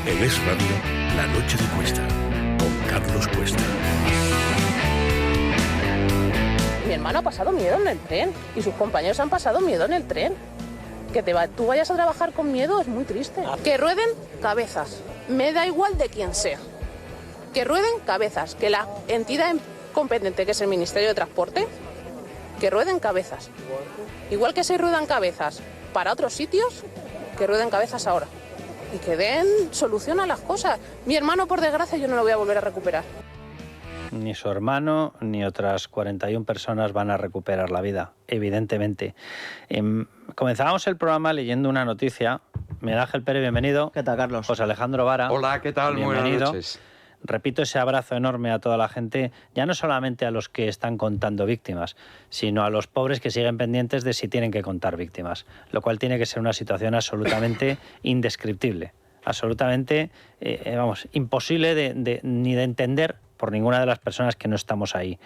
En Es Radio, La Noche de Cuesta, con Carlos Cuesta. Mi hermano ha pasado miedo en el tren y sus compañeros han pasado miedo en el tren. Tú vayas a trabajar con miedo es muy triste. Que rueden cabezas. Me da igual de quién sea. Que rueden cabezas. Que la entidad competente, que es el Ministerio de Transporte, que rueden cabezas. Igual que se ruedan cabezas para otros sitios, que rueden cabezas ahora. Y que den solución a las cosas. Mi hermano, por desgracia, yo no lo voy a volver a recuperar. Ni su hermano ni otras 41 personas van a recuperar la vida, evidentemente. Comenzábamos el programa leyendo una noticia. Miguel Ángel Pérez, bienvenido. ¿Qué tal, Carlos? José Alejandro Vara. Hola, ¿qué tal? Muy buenas noches. Repito ese abrazo enorme a toda la gente, ya no solamente a los que están contando víctimas, sino a los pobres que siguen pendientes de si tienen que contar víctimas, lo cual tiene que ser una situación absolutamente indescriptible, absolutamente, imposible ni de entender por ninguna de las personas que no estamos ahí.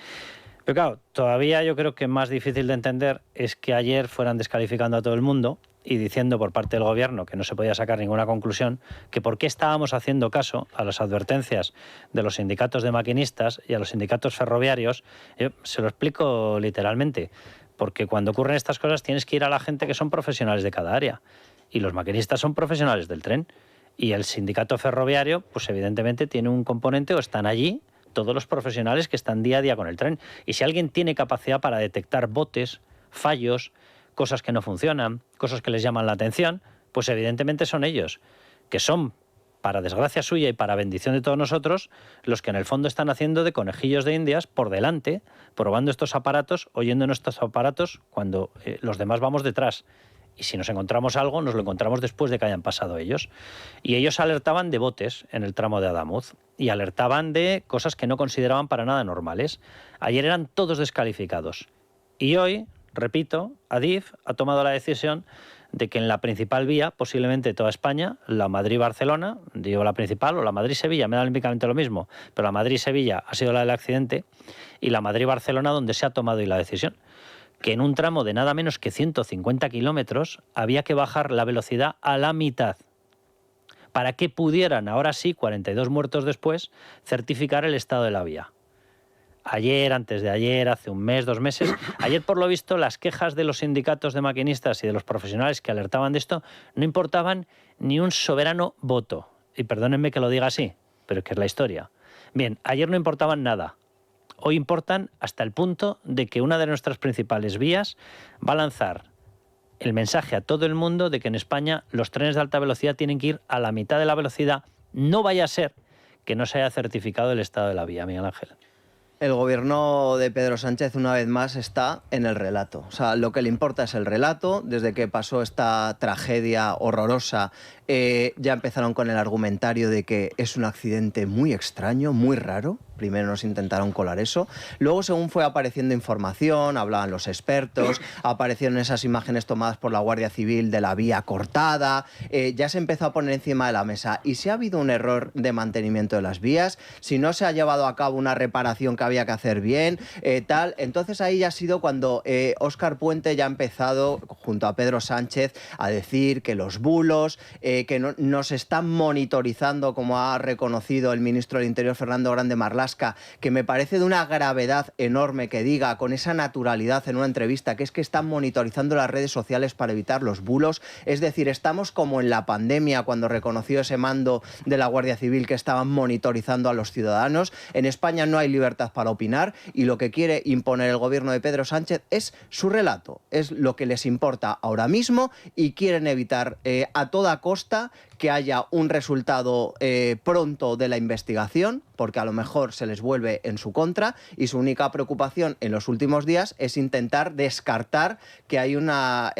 Pero claro, todavía yo creo que más difícil de entender es que ayer fueran descalificando a todo el mundo y diciendo por parte del gobierno que no se podía sacar ninguna conclusión, que por qué estábamos haciendo caso a las advertencias de los sindicatos de maquinistas y a los sindicatos ferroviarios. Se lo explico literalmente, porque cuando ocurren estas cosas tienes que ir a la gente que son profesionales de cada área, y los maquinistas son profesionales del tren, y el sindicato ferroviario, pues evidentemente tiene un componente, o están allí todos los profesionales que están día a día con el tren. Y si alguien tiene capacidad para detectar botes, fallos, cosas que no funcionan, cosas que les llaman la atención, pues evidentemente son ellos, que son, para desgracia suya y para bendición de todos nosotros, los que en el fondo están haciendo de conejillos de indias por delante, probando estos aparatos, oyendo nuestros aparatos cuando los demás vamos detrás. Y si nos encontramos algo, nos lo encontramos después de que hayan pasado ellos. Y ellos alertaban de botes en el tramo de Adamuz y alertaban de cosas que no consideraban para nada normales. Ayer eran todos descalificados. Y hoy, repito, Adif ha tomado la decisión de que en la principal vía, posiblemente de toda España, la Madrid-Barcelona, digo la principal, o la Madrid-Sevilla, me da olímpicamente lo mismo, pero la Madrid-Sevilla ha sido la del accidente, y la Madrid-Barcelona donde se ha tomado hoy la decisión, que en un tramo de nada menos que 150 kilómetros había que bajar la velocidad a la mitad para que pudieran, ahora sí, 42 muertos después, certificar el estado de la vía. Ayer, antes de ayer, hace un mes, 2 meses, ayer por lo visto las quejas de los sindicatos de maquinistas y de los profesionales que alertaban de esto no importaban ni un soberano voto. Y perdónenme que lo diga así, pero es que es la historia. Bien, ayer no importaban nada. Hoy importan hasta el punto de que una de nuestras principales vías va a lanzar el mensaje a todo el mundo de que en España los trenes de alta velocidad tienen que ir a la mitad de la velocidad. No vaya a ser que no se haya certificado el estado de la vía, Miguel Ángel. El gobierno de Pedro Sánchez una vez más está en el relato. O sea, lo que le importa es el relato. Desde que pasó esta tragedia horrorosa, ya empezaron con el argumentario de que es un accidente muy extraño, muy raro. Primero nos intentaron colar eso. Luego, según fue apareciendo información, hablaban los expertos, aparecieron esas imágenes tomadas por la Guardia Civil de la vía cortada, ya se empezó a poner encima de la mesa. Y si ha habido un error de mantenimiento de las vías, si no se ha llevado a cabo una reparación que había que hacer bien, entonces ahí ya ha sido cuando Óscar Puente ya ha empezado, junto a Pedro Sánchez, a decir que los bulos, que no, nos están monitorizando, como ha reconocido el ministro del Interior, Fernando Grande Marlaska, que me parece de una gravedad enorme que diga con esa naturalidad en una entrevista que es que están monitorizando las redes sociales para evitar los bulos. Es decir, estamos como en la pandemia, cuando reconoció ese mando de la Guardia Civil que estaban monitorizando a los ciudadanos. En España no hay libertad para opinar y lo que quiere imponer el gobierno de Pedro Sánchez es su relato, es lo que les importa ahora mismo, y quieren evitar a toda costa que haya un resultado pronto de la investigación, porque a lo mejor se les vuelve en su contra, y su única preocupación en los últimos días es intentar descartar que hay una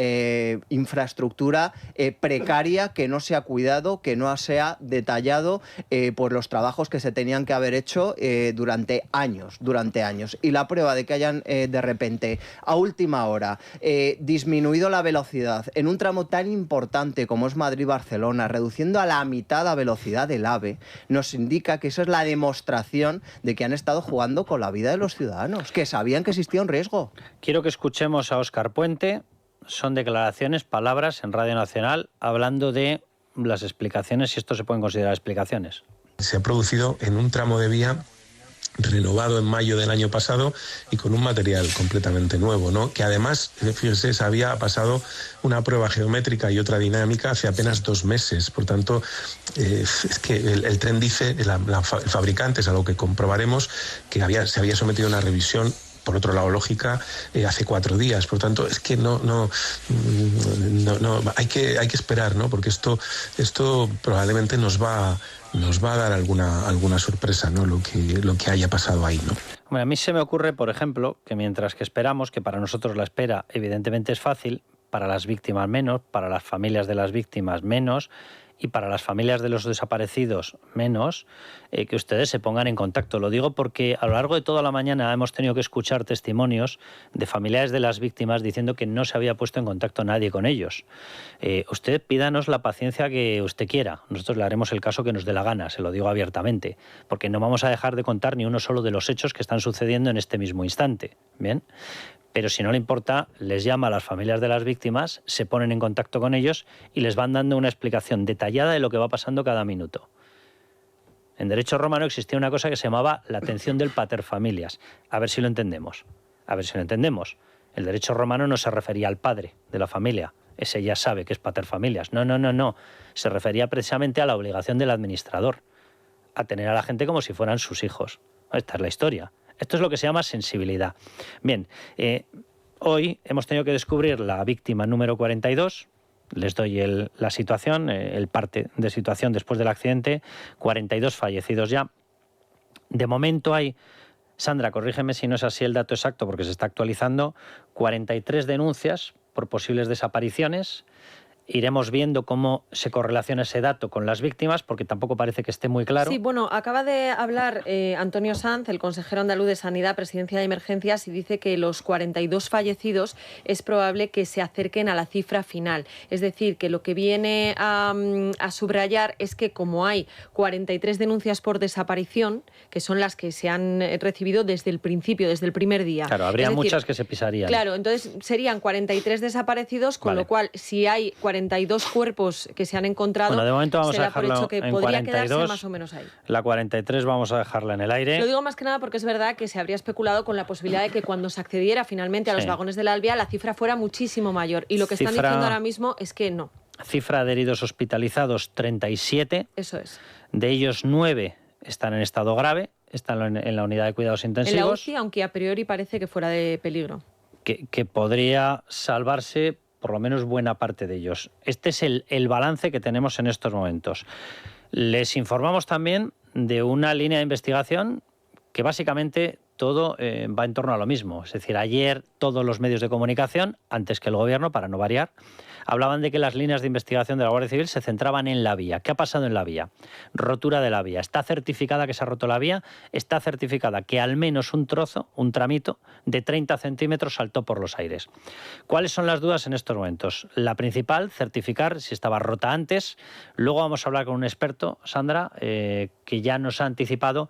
infraestructura precaria, que no se ha cuidado, que no se ha detallado por los trabajos que se tenían que haber hecho durante años. Y la prueba de que hayan de repente, a última hora, disminuido la velocidad en un tramo tan importante como es Madrid-Barcelona, reduciendo a la mitad la velocidad del AVE, nos indica que eso es la demostración de que han estado jugando con la vida de los ciudadanos, que sabían que existía un riesgo. Quiero que escuchemos a Óscar Puente. Son declaraciones, palabras en Radio Nacional, hablando de las explicaciones, si esto se pueden considerar explicaciones. Se ha producido en un tramo de vía renovado en mayo del año pasado y con un material completamente nuevo, ¿no? Que además, fíjese, se había pasado una prueba geométrica y otra dinámica hace apenas 2 meses. Por tanto, es que el tren dice, el fabricante, es algo que comprobaremos, que se había sometido a una revisión, por otro lado lógica, hace 4 días. Por tanto, es que no hay que esperar, ¿no? Porque esto probablemente nos va a dar alguna sorpresa, ¿no? Lo que haya pasado ahí, ¿no? Bueno, a mí se me ocurre, por ejemplo, que mientras que esperamos, que para nosotros la espera evidentemente es fácil, para las víctimas menos, para las familias de las víctimas menos, y para las familias de los desaparecidos menos, que ustedes se pongan en contacto. Lo digo porque a lo largo de toda la mañana hemos tenido que escuchar testimonios de familiares de las víctimas diciendo que no se había puesto en contacto nadie con ellos. Usted pídanos la paciencia que usted quiera. Nosotros le haremos el caso que nos dé la gana, se lo digo abiertamente, porque no vamos a dejar de contar ni uno solo de los hechos que están sucediendo en este mismo instante. ¿Bien? Pero si no le importa, les llama a las familias de las víctimas, se ponen en contacto con ellos y les van dando una explicación detallada de lo que va pasando cada minuto. En derecho romano existía una cosa que se llamaba la atención del pater familias. A ver si lo entendemos. El derecho romano no se refería al padre de la familia. Ese ya sabe que es pater familias. No. Se refería precisamente a la obligación del administrador, a tener a la gente como si fueran sus hijos. Esta es la historia. Esto es lo que se llama sensibilidad. Bien, hoy hemos tenido que descubrir la víctima número 42. Les doy la situación, el parte de situación después del accidente. 42 fallecidos ya. De momento hay, Sandra, corrígeme si no es así el dato exacto porque se está actualizando, 43 denuncias por posibles desapariciones. Iremos viendo cómo se correlaciona ese dato con las víctimas, porque tampoco parece que esté muy claro. Sí, bueno, acaba de hablar Antonio Sanz, el consejero andaluz de Sanidad, Presidencia de Emergencias, y dice que los 42 fallecidos es probable que se acerquen a la cifra final. Es decir, que lo que viene a subrayar es que como hay 43 denuncias por desaparición, que son las que se han recibido desde el principio, desde el primer día. Claro, habría muchas que se pisarían. Claro, entonces serían 43 desaparecidos, con lo cual, si hay 42 cuerpos que se han encontrado, bueno, de momento vamos a dejarlo por hecho que en podría 42, quedarse más o menos ahí. La 43 vamos a dejarla en el aire. Lo digo más que nada porque es verdad que se habría especulado con la posibilidad de que cuando se accediera finalmente a los vagones del Alvia la cifra fuera muchísimo mayor. Y lo que están diciendo ahora mismo es que no. Cifra de heridos hospitalizados, 37. Eso es. De ellos 9 están en estado grave, están en la unidad de cuidados intensivos. En la UCI, aunque a priori parece que fuera de peligro. Que podría salvarse por lo menos buena parte de ellos. Este es el balance que tenemos en estos momentos. Les informamos también de una línea de investigación que básicamente todo va en torno a lo mismo. Es decir, ayer todos los medios de comunicación, antes que el Gobierno, para no variar, hablaban de que las líneas de investigación de la Guardia Civil se centraban en la vía. ¿Qué ha pasado en la vía? Rotura de la vía. ¿Está certificada que se ha roto la vía? Está certificada que al menos un trozo, un tramito, de 30 centímetros saltó por los aires. ¿Cuáles son las dudas en estos momentos? La principal, certificar si estaba rota antes. Luego vamos a hablar con un experto, Sandra, que ya nos ha anticipado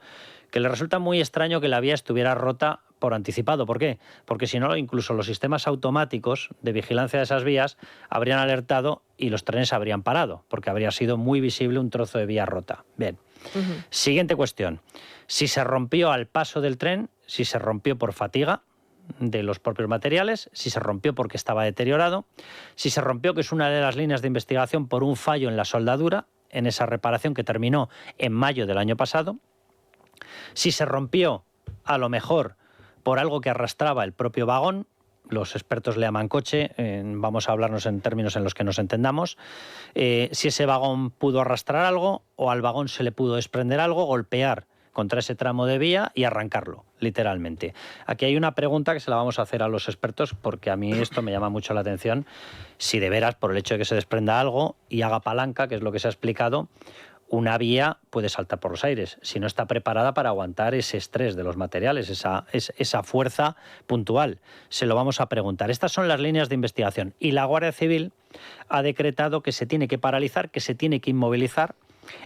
que le resulta muy extraño que la vía estuviera rota por anticipado. ¿Por qué? Porque si no, incluso los sistemas automáticos de vigilancia de esas vías habrían alertado y los trenes habrían parado, porque habría sido muy visible un trozo de vía rota. Bien. Siguiente cuestión. Si se rompió al paso del tren, si se rompió por fatiga de los propios materiales, si se rompió porque estaba deteriorado, si se rompió, que es una de las líneas de investigación, por un fallo en la soldadura, en esa reparación que terminó en mayo del año pasado, si se rompió, a lo mejor, por algo que arrastraba el propio vagón, los expertos le llaman coche, vamos a hablarnos en términos en los que nos entendamos, si ese vagón pudo arrastrar algo o al vagón se le pudo desprender algo, golpear contra ese tramo de vía y arrancarlo, literalmente. Aquí hay una pregunta que se la vamos a hacer a los expertos porque a mí esto me llama mucho la atención, si de veras, por el hecho de que se desprenda algo y haga palanca, que es lo que se ha explicado, una vía puede saltar por los aires si no está preparada para aguantar ese estrés de los materiales, esa fuerza puntual. Se lo vamos a preguntar. Estas son las líneas de investigación y la Guardia Civil ha decretado que se tiene que paralizar, que se tiene que inmovilizar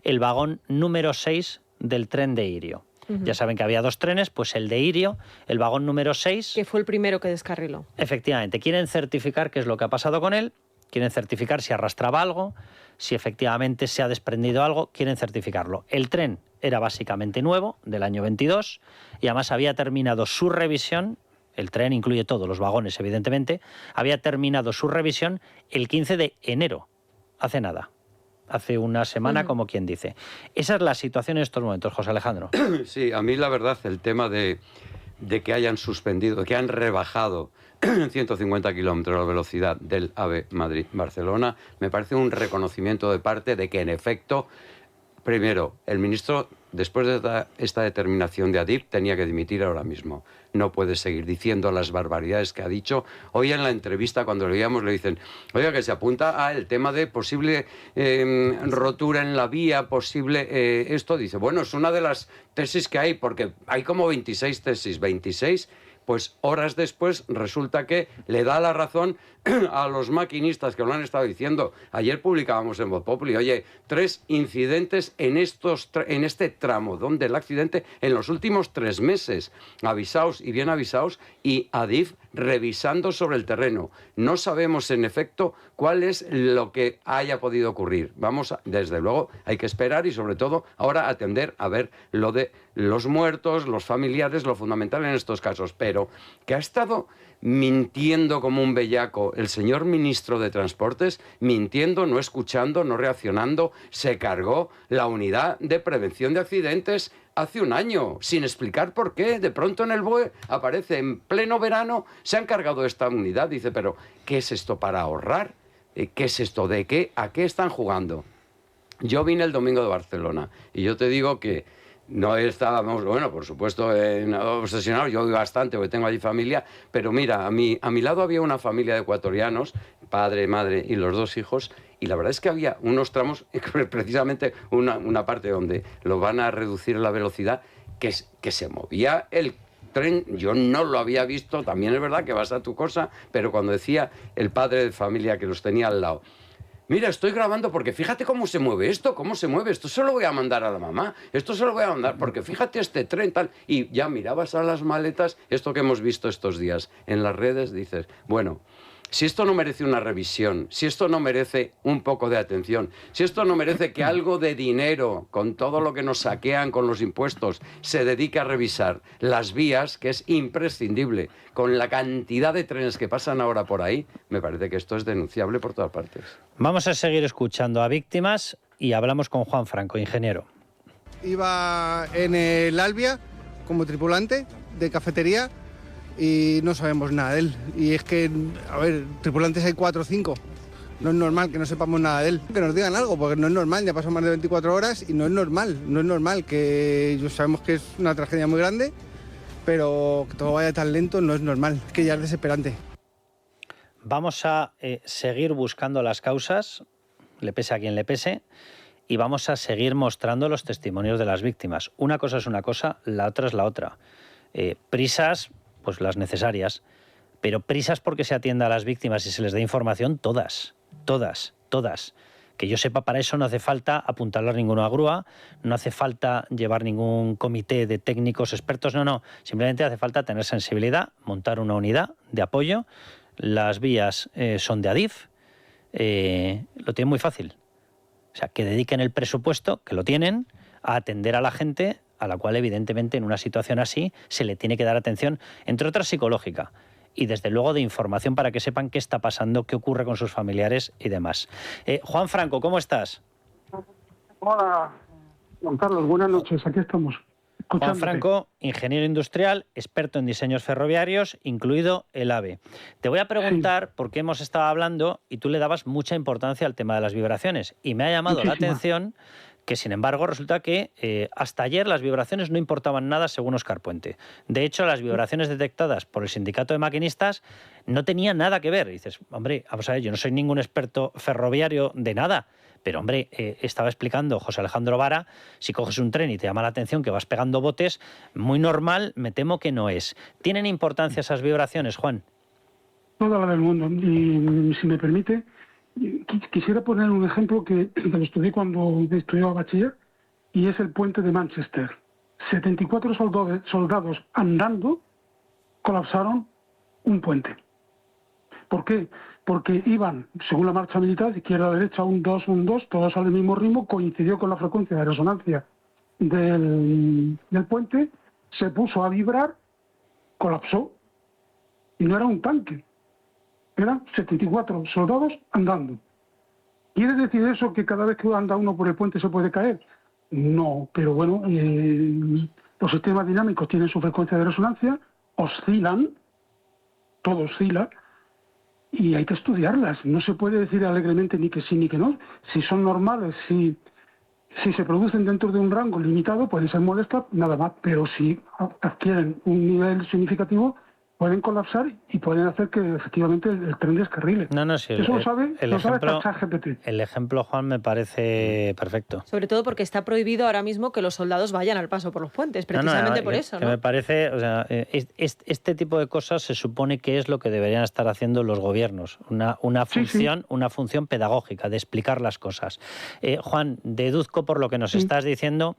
el vagón número 6 del tren de Irio. Ya saben que había 2 trenes, pues el de Irio, el vagón número 6... Que fue el primero que descarriló. Efectivamente, quieren certificar qué es lo que ha pasado con él, quieren certificar si arrastraba algo, si efectivamente se ha desprendido algo, quieren certificarlo. El tren era básicamente nuevo, del año 22, y además había terminado su revisión, el tren incluye todos los vagones evidentemente, había terminado su revisión el 15 de enero, hace nada. Hace una semana, como quien dice. Esa es la situación en estos momentos, José Alejandro. Sí, a mí la verdad, el tema de que hayan suspendido, que han rebajado 150 kilómetros la velocidad del AVE Madrid-Barcelona, me parece un reconocimiento de parte de que, en efecto, primero, el ministro, después de esta determinación de Adif, tenía que dimitir ahora mismo. No puede seguir diciendo las barbaridades que ha dicho. Hoy en la entrevista, cuando le veíamos, le dicen, oiga, que se apunta al tema de posible rotura en la vía, posible esto. Dice, bueno, es una de las tesis que hay, porque hay como 26 tesis, 26. Pues horas después resulta que le da la razón a los maquinistas que lo han estado diciendo. Ayer publicábamos en Voz Populi, oye, 3 incidentes en este tramo, donde el accidente en los últimos 3 meses, avisaos y bien avisaos, y Adif revisando sobre el terreno. No sabemos en efecto cuál es lo que haya podido ocurrir. Desde luego, hay que esperar y sobre todo ahora atender a ver lo de los muertos, los familiares, lo fundamental en estos casos. Pero que ha estado mintiendo como un bellaco el señor ministro de Transportes, mintiendo, no escuchando, no reaccionando, se cargó la unidad de prevención de accidentes hace un año, sin explicar por qué. De pronto en el BOE aparece en pleno verano, se han cargado esta unidad. Dice, pero ¿qué es esto para ahorrar? ¿Qué es esto? ¿De qué? ¿A qué están jugando? Yo vine el domingo de Barcelona y yo te digo que no estábamos, bueno, por supuesto, obsesionados. Yo voy bastante porque tengo allí familia, pero mira, a mi lado había una familia de ecuatorianos, padre, madre y los 2 hijos, y la verdad es que había unos tramos, precisamente una parte donde lo van a reducir la velocidad, que se movía el tren. Yo no lo había visto, también es verdad que vas a tu cosa, pero cuando decía el padre de familia que los tenía al lado, mira, estoy grabando porque fíjate cómo se mueve esto, esto se lo voy a mandar a la mamá, esto se lo voy a mandar porque fíjate este tren tal, y ya mirabas a las maletas, esto que hemos visto estos días en las redes, dices, bueno, si esto no merece una revisión, si esto no merece un poco de atención, si esto no merece que algo de dinero, con todo lo que nos saquean con los impuestos, se dedique a revisar las vías, que es imprescindible, con la cantidad de trenes que pasan ahora por ahí, me parece que esto es denunciable por todas partes. Vamos a seguir escuchando a víctimas y hablamos con Juan Franco, ingeniero. Iba en el Albia como tripulante de cafetería y no sabemos nada de él. Y es que, a ver, tripulantes hay 4 o 5. No es normal que no sepamos nada de él. Que nos digan algo, porque no es normal, ya pasan más de 24 horas y no es normal, que yo sabemos que es una tragedia muy grande, pero que todo vaya tan lento no es normal, es que ya es desesperante. Vamos a seguir buscando las causas, le pese a quien le pese, y vamos a seguir mostrando los testimonios de las víctimas. Una cosa es una cosa, la otra es la otra. Prisas, pues las necesarias, pero prisas porque se atienda a las víctimas y se les dé información, todas. Que yo sepa, para eso no hace falta apuntalar ninguna grúa, no hace falta llevar ningún comité de técnicos expertos, no, simplemente hace falta tener sensibilidad, montar una unidad de apoyo. Las vías son de Adif, lo tienen muy fácil. O sea, que dediquen el presupuesto, que lo tienen, a atender a la gente a la cual evidentemente en una situación así se le tiene que dar atención, entre otras psicológica, y desde luego de información para que sepan qué está pasando, qué ocurre con sus familiares y demás. Juan Franco, ¿cómo estás? Hola, Juan Carlos, buenas noches, aquí estamos. Juan Franco, ingeniero industrial, experto en diseños ferroviarios, incluido el AVE. Te voy a preguntar por qué hemos estado hablando y tú le dabas mucha importancia al tema de las vibraciones. Y me ha llamado la atención que, sin embargo, resulta que hasta ayer las vibraciones no importaban nada, según Óscar Puente. De hecho, las vibraciones detectadas por el sindicato de maquinistas no tenían nada que ver. Y dices, hombre, vamos a ver, yo no soy ningún experto ferroviario de nada, pero, hombre, estaba explicando José Alejandro Vara, si coges un tren y te llama la atención que vas pegando botes, muy normal, me temo que no es. ¿Tienen importancia esas vibraciones, Juan? Toda la del mundo. Y si me permite, quisiera poner un ejemplo que lo estudié cuando estudiaba bachiller, y es el puente de Manchester. 74 soldados andando colapsaron un puente. ¿Por qué? porque iban, según la marcha militar, de izquierda a derecha, un 2, todos al mismo ritmo, coincidió con la frecuencia de resonancia del puente, se puso a vibrar, colapsó, y no era un tanque, eran 74 soldados andando. ¿Quiere decir eso que cada vez que anda uno por el puente se puede caer? No, pero bueno, los sistemas dinámicos tienen su frecuencia de resonancia, oscilan, todo oscila, y hay que estudiarlas. No se puede decir alegremente ni que sí ni que no. Si son normales, si se producen dentro de un rango limitado, pueden ser molestas, nada más, pero si adquieren un nivel significativo, pueden colapsar y pueden hacer que efectivamente el tren descarrile. Sí, eso lo sabe ChatGPT. El ejemplo, Juan, me parece perfecto. Sobre todo porque está prohibido ahora mismo que los soldados vayan al paso por los puentes, precisamente por eso, ¿no? Me parece, o sea, este tipo de cosas se supone que es lo que deberían estar haciendo los gobiernos, una función pedagógica, de explicar las cosas. Juan, deduzco por lo que nos estás diciendo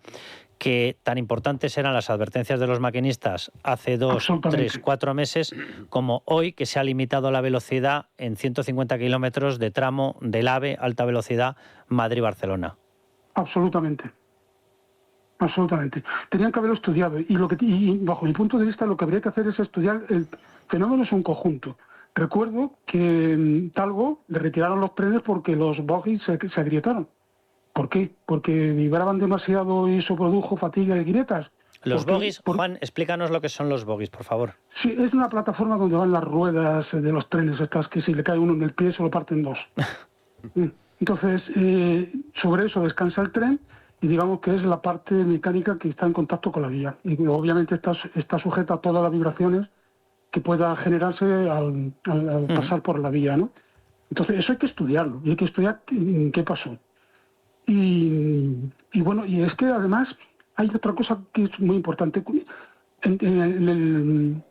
que tan importantes eran las advertencias de los maquinistas hace 2, 3, 4 meses como hoy, que se ha limitado la velocidad en 150 kilómetros de tramo del AVE alta velocidad Madrid-Barcelona. Absolutamente. Tenían que haberlo estudiado y bajo mi punto de vista lo que habría que hacer es estudiar el fenómeno es un conjunto. Recuerdo que en Talgo le retiraron los trenes porque los bogies se agrietaron. ¿Por qué? Porque vibraban demasiado y eso produjo fatiga y grietas. Los bogies, Juan, explícanos lo que son los bogies, por favor. Sí, es una plataforma donde van las ruedas de los trenes, estas que si le cae uno en el pie se lo parten dos. Entonces, sobre eso descansa el tren y digamos que es la parte mecánica que está en contacto con la vía. Y obviamente está sujeta a todas las vibraciones que pueda generarse al pasar por la vía, ¿no? Entonces, eso hay que estudiarlo y hay que estudiar qué pasó. Y bueno, y es que además hay otra cosa que es muy importante. En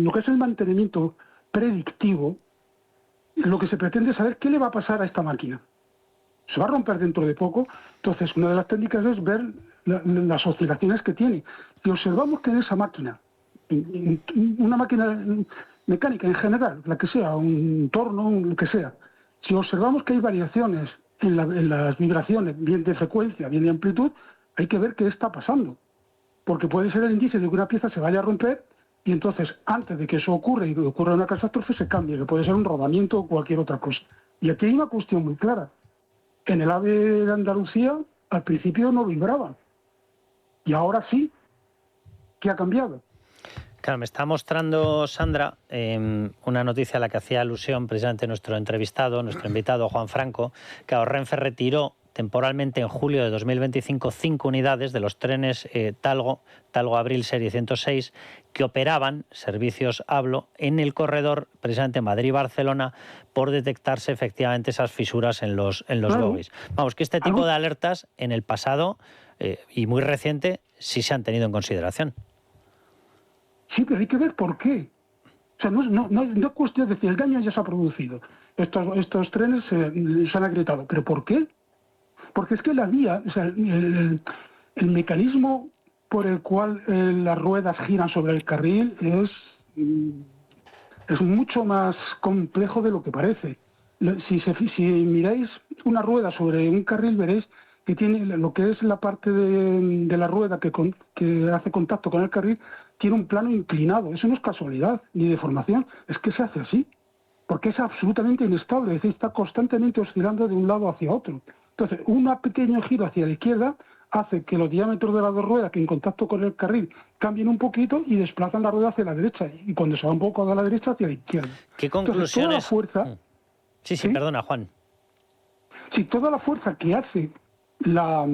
lo que es el mantenimiento predictivo, lo que se pretende es saber qué le va a pasar a esta máquina. Se va a romper dentro de poco. Entonces, una de las técnicas es ver las oscilaciones que tiene. Si observamos que en esa máquina, una máquina mecánica en general, la que sea, un torno, lo que sea, si observamos que hay variaciones en las vibraciones, bien de frecuencia, bien de amplitud, hay que ver qué está pasando. Porque puede ser el indicio de que una pieza se vaya a romper y entonces, antes de que eso ocurra y que ocurra una catástrofe, se cambie, que puede ser un rodamiento o cualquier otra cosa. Y aquí hay una cuestión muy clara. En el AVE de Andalucía, al principio no vibraba. Y ahora sí. ¿Qué ha cambiado? Claro, me está mostrando Sandra una noticia a la que hacía alusión precisamente nuestro invitado Juan Franco, que Renfe retiró temporalmente en julio de 2025 5 unidades de los trenes Talgo Abril Serie 106 que operaban servicios Hablo en el corredor precisamente Madrid-Barcelona por detectarse efectivamente esas fisuras en los bogies. Vamos, que este tipo de alertas en el pasado y muy reciente sí se han tenido en consideración. Sí, pero hay que ver por qué. O sea, no es cuestión de decir el daño ya se ha producido. Estos trenes se han agrietado. ¿Pero por qué? Porque es que la vía, o sea, el mecanismo por el cual las ruedas giran sobre el carril es mucho más complejo de lo que parece. Si miráis una rueda sobre un carril, veréis que tiene lo que es la parte de la rueda que hace contacto con el carril, tiene un plano inclinado. Eso no es casualidad ni deformación, es que se hace así, porque es absolutamente inestable, es decir, está constantemente oscilando de un lado hacia otro. Entonces, un pequeño giro hacia la izquierda hace que los diámetros de las dos ruedas que en contacto con el carril cambien un poquito y desplazan la rueda hacia la derecha, y cuando se va un poco de la derecha hacia la izquierda. ¿Qué conclusiones? Entonces, toda la fuerza, Sí, perdona, Juan. Sí, toda la fuerza que hace la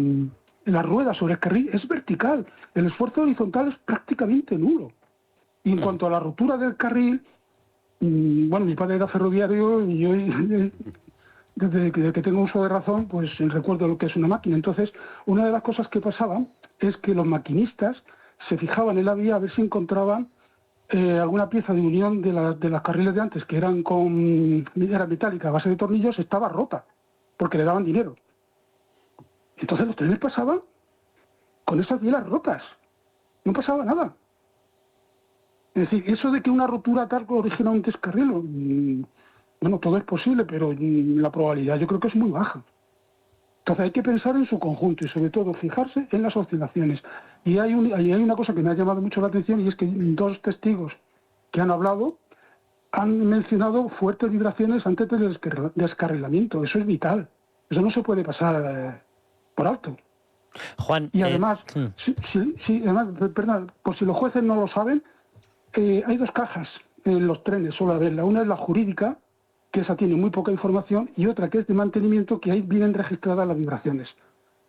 rueda sobre el carril es vertical. El esfuerzo horizontal es prácticamente nulo. Y en cuanto a la ruptura del carril, bueno, mi padre era ferroviario y yo, desde que tengo uso de razón, pues recuerdo lo que es una máquina. Entonces, una de las cosas que pasaban es que los maquinistas se fijaban en la vía a ver si encontraban alguna pieza de unión de las carriles de antes, que era metálica a base de tornillos, estaba rota, porque le daban dinero. Entonces los trenes pasaban con esas bielas rotas. No pasaba nada. Es decir, eso de que una rotura tal origina un descarrilo, Bueno, todo es posible, pero la probabilidad yo creo que es muy baja. Entonces hay que pensar en su conjunto y sobre todo fijarse en las oscilaciones. Y hay una cosa que me ha llamado mucho la atención, y es que 2 testigos que han hablado han mencionado fuertes vibraciones antes del descarrilamiento. Eso es vital. Eso no se puede pasar por alto. Juan, y además, perdón, por si los jueces no lo saben, hay 2 cajas en los trenes, solo haberla. Una es la jurídica, que esa tiene muy poca información, y otra que es de mantenimiento, que ahí vienen registradas las vibraciones.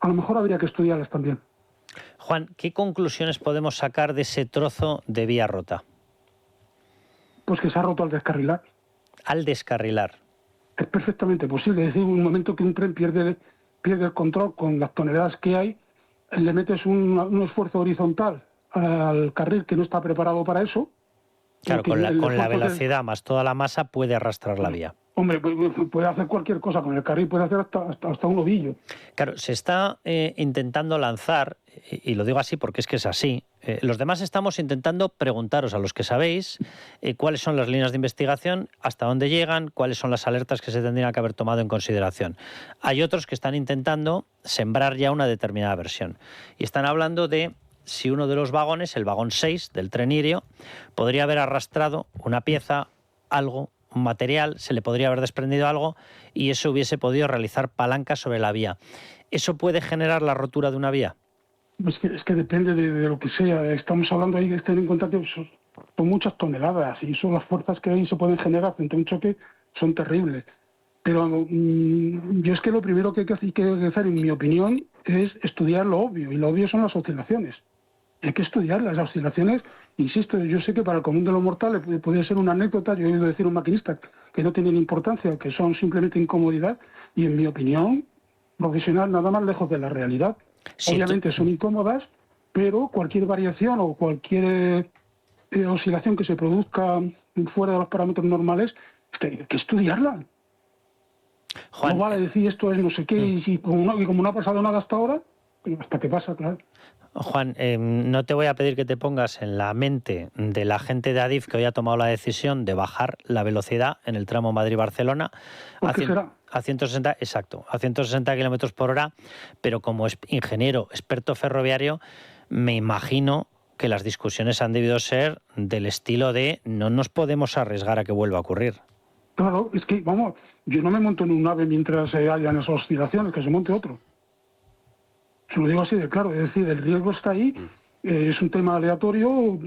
A lo mejor habría que estudiarlas también. Juan, ¿qué conclusiones podemos sacar de ese trozo de vía rota? Pues que se ha roto al descarrilar. Al descarrilar. Es perfectamente posible. Es decir, un momento que un tren pierde el control con las toneladas que hay, le metes un esfuerzo horizontal al carril que no está preparado para eso. Claro, con la velocidad más toda la masa puede arrastrar la vía. Hombre, puede hacer cualquier cosa con el carril, puede hacer hasta un ovillo. Claro, se está intentando lanzar, y lo digo así porque es que es así, los demás estamos intentando preguntaros a los que sabéis cuáles son las líneas de investigación, hasta dónde llegan, cuáles son las alertas que se tendrían que haber tomado en consideración. Hay otros que están intentando sembrar ya una determinada versión. Y están hablando de si uno de los vagones, el vagón 6 del tren Irio, podría haber arrastrado una pieza, algo, un material, se le podría haber desprendido algo y eso hubiese podido realizar palancas sobre la vía. ¿Eso puede generar la rotura de una vía? Es que depende de lo que sea. Estamos hablando ahí de estar en contacto con muchas toneladas y son las fuerzas que ahí se pueden generar frente a un choque son terribles. Pero yo es que lo primero que hay que hacer, en mi opinión, es estudiar lo obvio, y lo obvio son las oscilaciones. Hay que estudiar las oscilaciones. Insisto, yo sé que para el común de los mortales puede ser una anécdota. Yo he oído decir a un maquinista que no tienen importancia, que son simplemente incomodidad, y en mi opinión profesional nada más lejos de la realidad. Sí, obviamente son incómodas, pero cualquier variación o cualquier oscilación que se produzca fuera de los parámetros normales, hay que estudiarla. Juan, no vale decir esto es no sé qué, y como no ha pasado nada hasta ahora, hasta que pasa, claro. Juan, no te voy a pedir que te pongas en la mente de la gente de Adif que hoy ha tomado la decisión de bajar la velocidad en el tramo Madrid-Barcelona a 160, exacto, a 160 kilómetros por hora, pero como ingeniero experto ferroviario, me imagino que las discusiones han debido ser del estilo de no nos podemos arriesgar a que vuelva a ocurrir. Claro, es que, vamos, yo no me monto en un ave mientras hayan esas oscilaciones, que se monte otro. Se lo digo así de claro, es decir, el riesgo está ahí, es un tema aleatorio,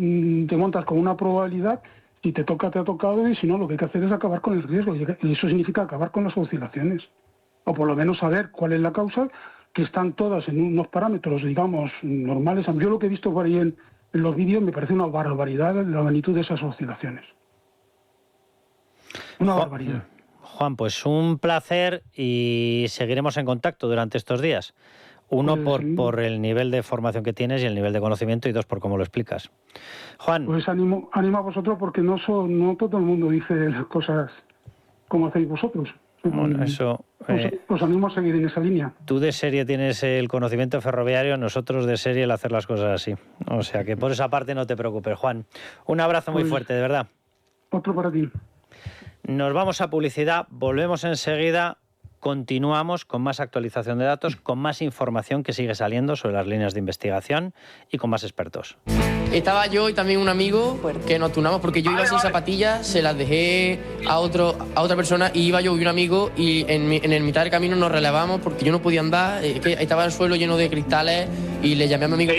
te montas con una probabilidad, si te toca, te ha tocado, y si no, lo que hay que hacer es acabar con el riesgo, y eso significa acabar con las oscilaciones, o por lo menos saber cuál es la causa, que están todas en unos parámetros, digamos, normales. Yo lo que he visto por ahí en los vídeos me parece una barbaridad la magnitud de esas oscilaciones. Una barbaridad. Juan, pues un placer y seguiremos en contacto durante estos días. Uno, por el nivel de formación que tienes y el nivel de conocimiento, y 2, por cómo lo explicas. Juan. Pues animo a vosotros, porque no todo el mundo dice las cosas como hacéis vosotros. Bueno, eso... Os animo a seguir en esa línea. Tú de serie tienes el conocimiento ferroviario, nosotros de serie el hacer las cosas así. O sea que por esa parte no te preocupes, Juan. Un abrazo muy fuerte, de verdad. Otro para ti. Nos vamos a publicidad, volvemos enseguida. Continuamos con más actualización de datos, con más información que sigue saliendo sobre las líneas de investigación y con más expertos. Estaba yo y también un amigo que nos turnamos porque yo iba sin zapatillas, se las dejé a otra persona, y iba yo y un amigo, y en el mitad del camino nos relevamos porque yo no podía andar, que estaba el suelo lleno de cristales, y le llamé a mi amigo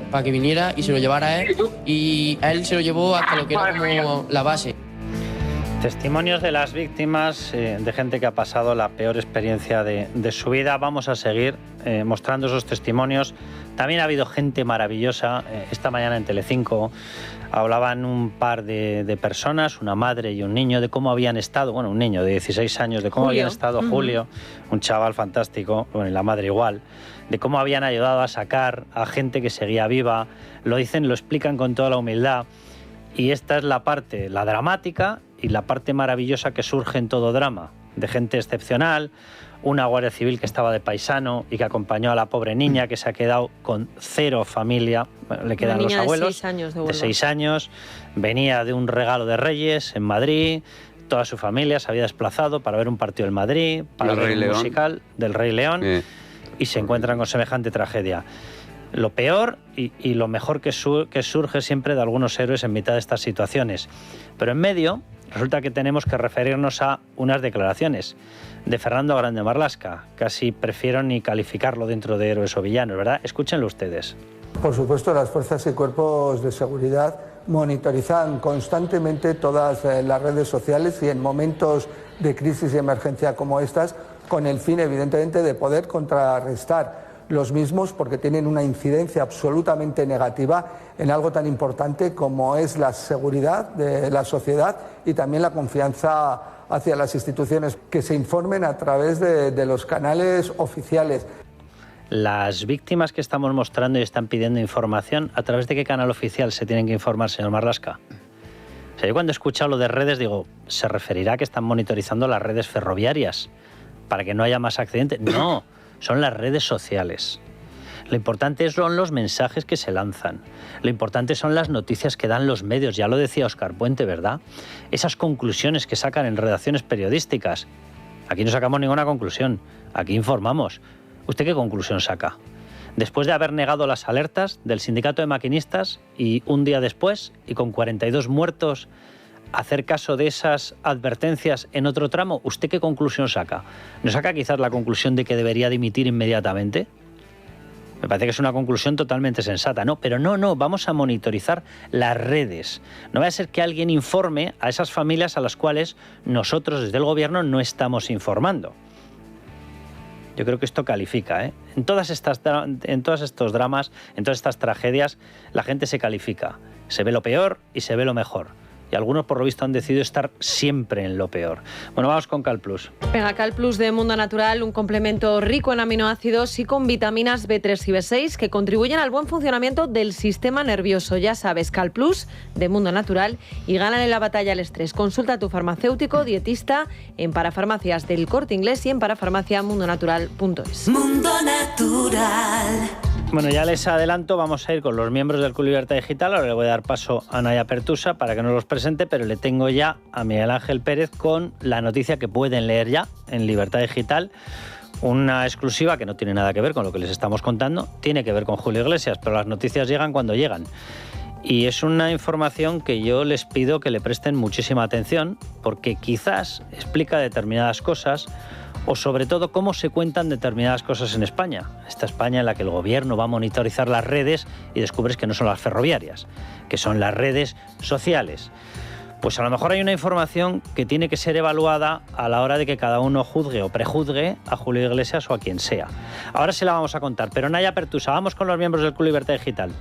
para que viniera y se lo llevara a él, y a él se lo llevó hasta lo que era como la base. Testimonios de las víctimas, de gente que ha pasado la peor experiencia de su vida. Vamos a seguir mostrando esos testimonios. También ha habido gente maravillosa. Esta mañana en Telecinco hablaban un par de personas, una madre y un niño, de cómo habían estado, bueno, un niño de 16 años, de cómo habían estado Julio, un chaval fantástico, bueno, y la madre igual, de cómo habían ayudado a sacar a gente que seguía viva. Lo dicen, lo explican con toda la humildad. Y esta es la parte, la dramática, y la parte maravillosa que surge en todo drama, de gente excepcional, una guardia civil que estaba de paisano y que acompañó a la pobre niña que se ha quedado con 0 familia, le quedan los abuelos, de 6 años, venía de un regalo de Reyes en Madrid, toda su familia se había desplazado para ver un partido del Madrid, para ver un musical del Rey León, y se encuentran con semejante tragedia. Lo peor y lo mejor que surge siempre de algunos héroes en mitad de estas situaciones. Pero en medio resulta que tenemos que referirnos a unas declaraciones de Fernando Grande Marlaska. Casi prefiero ni calificarlo dentro de héroes o villanos, ¿verdad? Escúchenlo ustedes. Por supuesto, las fuerzas y cuerpos de seguridad monitorizan constantemente todas las redes sociales y en momentos de crisis y emergencia como estas, con el fin, evidentemente, de poder contrarrestar los mismos, porque tienen una incidencia absolutamente negativa en algo tan importante como es la seguridad de la sociedad y también la confianza hacia las instituciones, que se informen a través de los canales oficiales. Las víctimas que estamos mostrando y están pidiendo información, ¿a través de qué canal oficial se tienen que informar, señor Marlaska? O sea, yo cuando he escuchado lo de redes digo, ¿se referirá a que están monitorizando las redes ferroviarias para que no haya más accidentes? No, son las redes sociales. Lo importante son los mensajes que se lanzan. Lo importante son las noticias que dan los medios. Ya lo decía Óscar Puente, ¿verdad? Esas conclusiones que sacan en redacciones periodísticas. Aquí no sacamos ninguna conclusión. Aquí informamos. ¿Usted qué conclusión saca? Después de haber negado las alertas del sindicato de maquinistas y un día después, y con 42 muertos, hacer caso de esas advertencias en otro tramo, ¿usted qué conclusión saca? ¿No saca quizás la conclusión de que debería dimitir inmediatamente? Me parece que es una conclusión totalmente sensata, ¿no? Pero no, vamos a monitorizar las redes. No va a ser que alguien informe a esas familias a las cuales nosotros desde el gobierno no estamos informando. Yo creo que esto califica, ¿eh? En todos estos dramas, en todas estas tragedias, la gente se califica. Se ve lo peor y se ve lo mejor. Y algunos, por lo visto, han decidido estar siempre en lo peor. Bueno, vamos con CalPlus. Venga, CalPlus de Mundo Natural, un complemento rico en aminoácidos y con vitaminas B3 y B6 que contribuyen al buen funcionamiento del sistema nervioso. Ya sabes, CalPlus de Mundo Natural, y ganan en la batalla al estrés. Consulta a tu farmacéutico, dietista, en Parafarmacias del Corte Inglés y en parafarmaciamundonatural.es. Mundo Natural. Bueno, ya les adelanto, vamos a ir con los miembros del Club Libertad Digital. Ahora le voy a dar paso a Naya Pertusa para que nos los presente, pero le tengo ya a Miguel Ángel Pérez con la noticia que pueden leer ya en Libertad Digital. Una exclusiva que no tiene nada que ver con lo que les estamos contando, tiene que ver con Julio Iglesias, pero las noticias llegan cuando llegan. Y es una información que yo les pido que le presten muchísima atención, porque quizás explica determinadas cosas, o sobre todo cómo se cuentan determinadas cosas en España. Esta España en la que el gobierno va a monitorizar las redes y descubres que no son las ferroviarias, que son las redes sociales. Pues a lo mejor hay una información que tiene que ser evaluada a la hora de que cada uno juzgue o prejuzgue a Julio Iglesias o a quien sea. Ahora se la vamos a contar, pero Naya Pertusa, vamos con los miembros del Club Libertad Digital.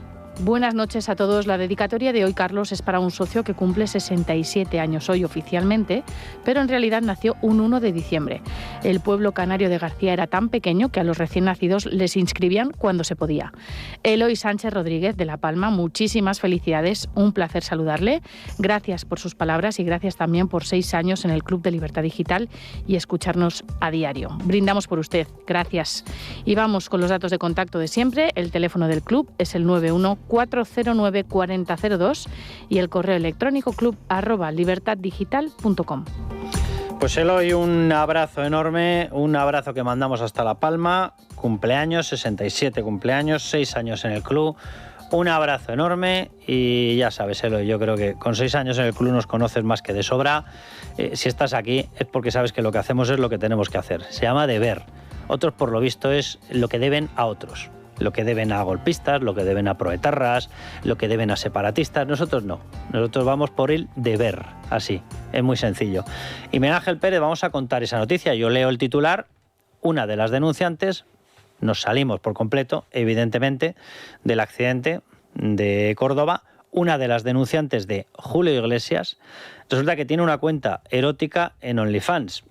Buenas noches a todos. La dedicatoria de hoy, Carlos, es para un socio que cumple 67 años hoy oficialmente, pero en realidad nació un 1 de diciembre. El pueblo canario de García era tan pequeño que a los recién nacidos les inscribían cuando se podía. Eloy Sánchez Rodríguez de La Palma, muchísimas felicidades, un placer saludarle. Gracias por sus palabras y gracias también por 6 años en el Club de Libertad Digital y escucharnos a diario. Brindamos por usted. Gracias. Y vamos con los datos de contacto de siempre. El teléfono del club es el 91-409-4002 y el correo electrónico club@libertaddigital.com. Pues Eloy, un abrazo enorme, un abrazo que mandamos hasta La Palma, cumpleaños, 67 cumpleaños, 6 años en el club, un abrazo enorme y ya sabes, Eloy, yo creo que con 6 años en el club nos conoces más que de sobra. Si estás aquí es porque sabes que lo que hacemos es lo que tenemos que hacer, se llama deber. Otros, por lo visto, es lo que deben a otros. Lo que deben a golpistas, lo que deben a proetarras, lo que deben a separatistas. Nosotros no. Nosotros vamos por el deber. Así. Es muy sencillo. Y Miguel Ángel Pérez, vamos a contar esa noticia. Yo leo el titular. Una de las denunciantes, nos salimos por completo, evidentemente, del accidente de Córdoba. Una de las denunciantes de Julio Iglesias resulta que tiene una cuenta erótica en OnlyFans.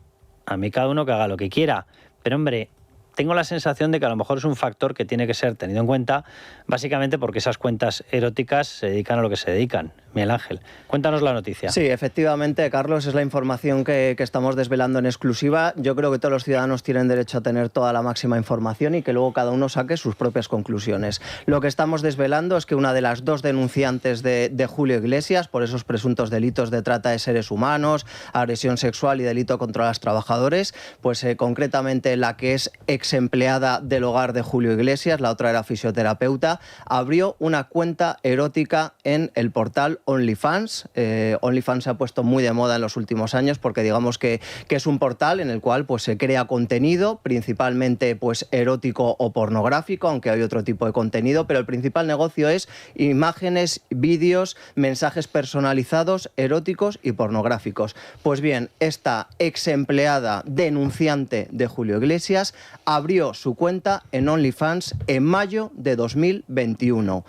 A mí cada uno que haga lo que quiera. Pero, hombre, tengo la sensación de que a lo mejor es un factor que tiene que ser tenido en cuenta, básicamente porque esas cuentas eróticas se dedican a lo que se dedican, Miguel Ángel, cuéntanos la noticia. Sí, efectivamente, Carlos, es la información que estamos desvelando en exclusiva. Yo creo que todos los ciudadanos tienen derecho a tener toda la máxima información y que luego cada uno saque sus propias conclusiones. Lo que estamos desvelando es que una de las 2 denunciantes de Julio Iglesias por esos presuntos delitos de trata de seres humanos, agresión sexual y delito contra los trabajadores, pues concretamente la que es ex empleada del hogar de Julio Iglesias, la otra era fisioterapeuta, abrió una cuenta erótica en el portal OnlyFans. OnlyFans se ha puesto muy de moda en los últimos años porque digamos que es un portal en el cual pues se crea contenido, principalmente pues erótico o pornográfico, aunque hay otro tipo de contenido, pero el principal negocio es imágenes, vídeos, mensajes personalizados, eróticos y pornográficos. Pues bien, esta ex empleada denunciante de Julio Iglesias abrió su cuenta en OnlyFans en mayo de 2021.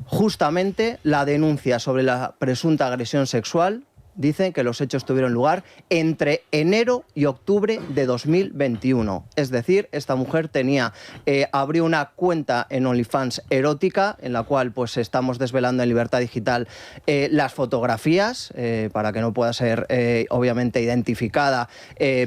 Justamente la denuncia sobre la presunta agresión sexual dicen que los hechos tuvieron lugar entre enero y octubre de 2021. Es decir, esta mujer abrió una cuenta en OnlyFans erótica, en la cual pues estamos desvelando en Libertad Digital las fotografías, para que no pueda ser obviamente identificada,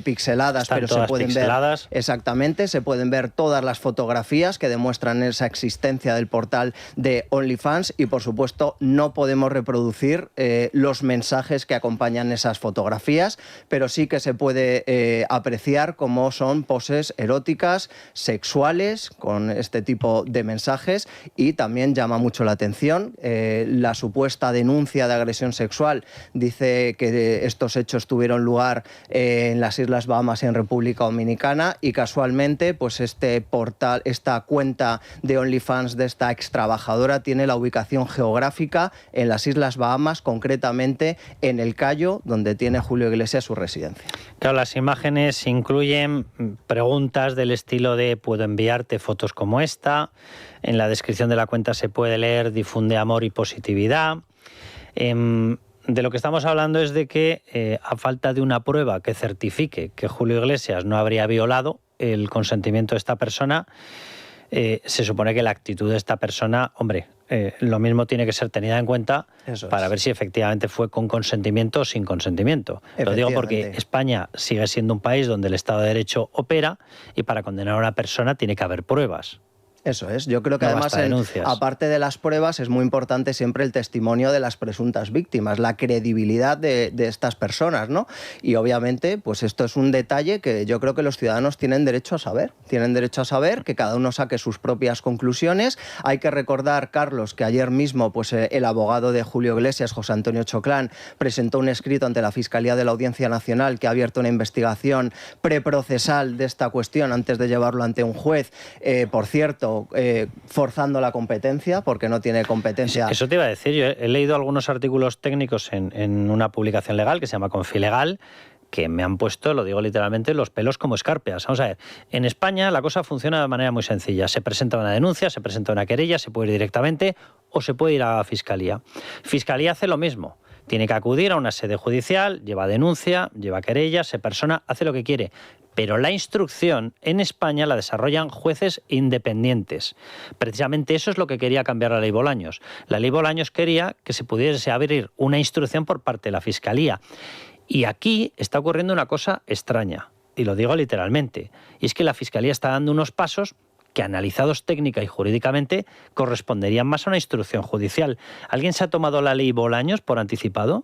pixeladas, están pero todas se pueden pixeladas. ver exactamente, se pueden ver todas las fotografías que demuestran esa existencia del portal de OnlyFans y por supuesto no podemos reproducir los mensajes que acompañan esas fotografías, pero sí que se puede apreciar cómo son poses eróticas, sexuales, con este tipo de mensajes, y también llama mucho la atención la supuesta denuncia de agresión sexual. Dice que estos hechos tuvieron lugar en las Islas Bahamas y en República Dominicana, y casualmente pues este portal, esta cuenta de OnlyFans de esta ex trabajadora tiene la ubicación geográfica en las Islas Bahamas, concretamente en el Cayo, donde tiene Julio Iglesias su residencia. Claro, las imágenes incluyen preguntas del estilo de ¿puedo enviarte fotos como esta? En la descripción de la cuenta se puede leer difunde amor y positividad. De lo que estamos hablando es de que a falta de una prueba que certifique que Julio Iglesias no habría violado el consentimiento de esta persona, se supone que la actitud de esta persona, lo mismo tiene que ser tenida en cuenta para ver si efectivamente fue con consentimiento o sin consentimiento. Lo digo porque España sigue siendo un país donde el Estado de Derecho opera y para condenar a una persona tiene que haber pruebas. Eso es. Yo creo que además, aparte de las pruebas, es muy importante siempre el testimonio de las presuntas víctimas, la credibilidad de estas personas, ¿no? Y obviamente, pues esto es un detalle que yo creo que los ciudadanos tienen derecho a saber. Tienen derecho a saber, que cada uno saque sus propias conclusiones. Hay que recordar, Carlos, que ayer mismo pues el abogado de Julio Iglesias, José Antonio Choclán, presentó un escrito ante la Fiscalía de la Audiencia Nacional que ha abierto una investigación preprocesal de esta cuestión antes de llevarlo ante un juez. Por cierto, forzando la competencia, porque no tiene competencia. Eso te iba a decir, yo he leído algunos artículos técnicos en una publicación legal que se llama Confilegal, que me han puesto, lo digo literalmente, los pelos como escarpias. Vamos a ver, en España la cosa funciona de manera muy sencilla. Se presenta una denuncia, se presenta una querella, se puede ir directamente o se puede ir a la Fiscalía. Fiscalía hace lo mismo. Tiene que acudir a una sede judicial, lleva denuncia, lleva querella, se persona, hace lo que quiere. Pero la instrucción en España la desarrollan jueces independientes. Precisamente eso es lo que quería cambiar la ley Bolaños. La ley Bolaños quería que se pudiese abrir una instrucción por parte de la Fiscalía. Y aquí está ocurriendo una cosa extraña, y lo digo literalmente, y es que la Fiscalía está dando unos pasos que analizados técnica y jurídicamente corresponderían más a una instrucción judicial. ¿Alguien se ha tomado la ley Bolaños por anticipado?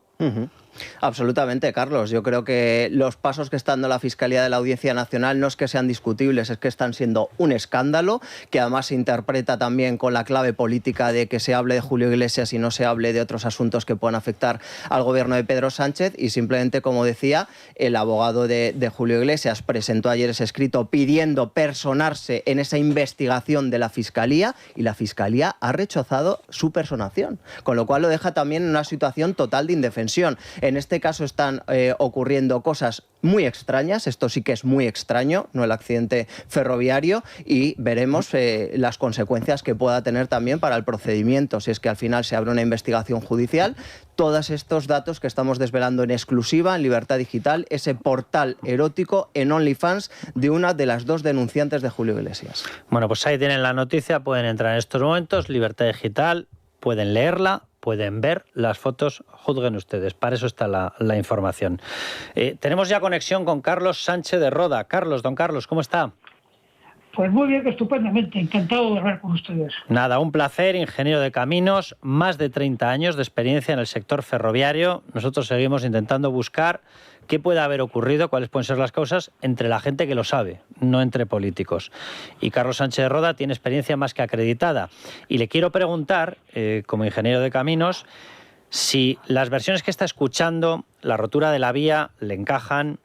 Absolutamente, Carlos. Yo creo que los pasos que está dando la Fiscalía de la Audiencia Nacional no es que sean discutibles, es que están siendo un escándalo, que además se interpreta también con la clave política de que se hable de Julio Iglesias y no se hable de otros asuntos que puedan afectar al gobierno de Pedro Sánchez. Y simplemente, como decía, el abogado de Julio Iglesias presentó ayer ese escrito pidiendo personarse en esa investigación de la Fiscalía, y la Fiscalía ha rechazado su personación, con lo cual lo deja también en una situación total de indefensión. En este caso están ocurriendo cosas muy extrañas, esto sí que es muy extraño, no el accidente ferroviario, y veremos las consecuencias que pueda tener también para el procedimiento, si es que al final se abre una investigación judicial. Todos estos datos que estamos desvelando en exclusiva en Libertad Digital, ese portal erótico en OnlyFans de una de las 2 denunciantes de Julio Iglesias. Bueno, pues ahí tienen la noticia, pueden entrar en estos momentos, Libertad Digital, pueden leerla, pueden ver las fotos, juzguen ustedes, para eso está la información. Tenemos ya conexión con Carlos Sánchez de Roda. Carlos, don Carlos, ¿cómo está? Pues muy bien, estupendamente, encantado de hablar con ustedes. Nada, un placer, ingeniero de caminos, más de 30 años de experiencia en el sector ferroviario. Nosotros seguimos intentando buscar qué puede haber ocurrido, cuáles pueden ser las causas entre la gente que lo sabe, no entre políticos. Y Carlos Sánchez de Roda tiene experiencia más que acreditada. Y le quiero preguntar, como ingeniero de caminos, si las versiones que está escuchando, la rotura de la vía, le encajan,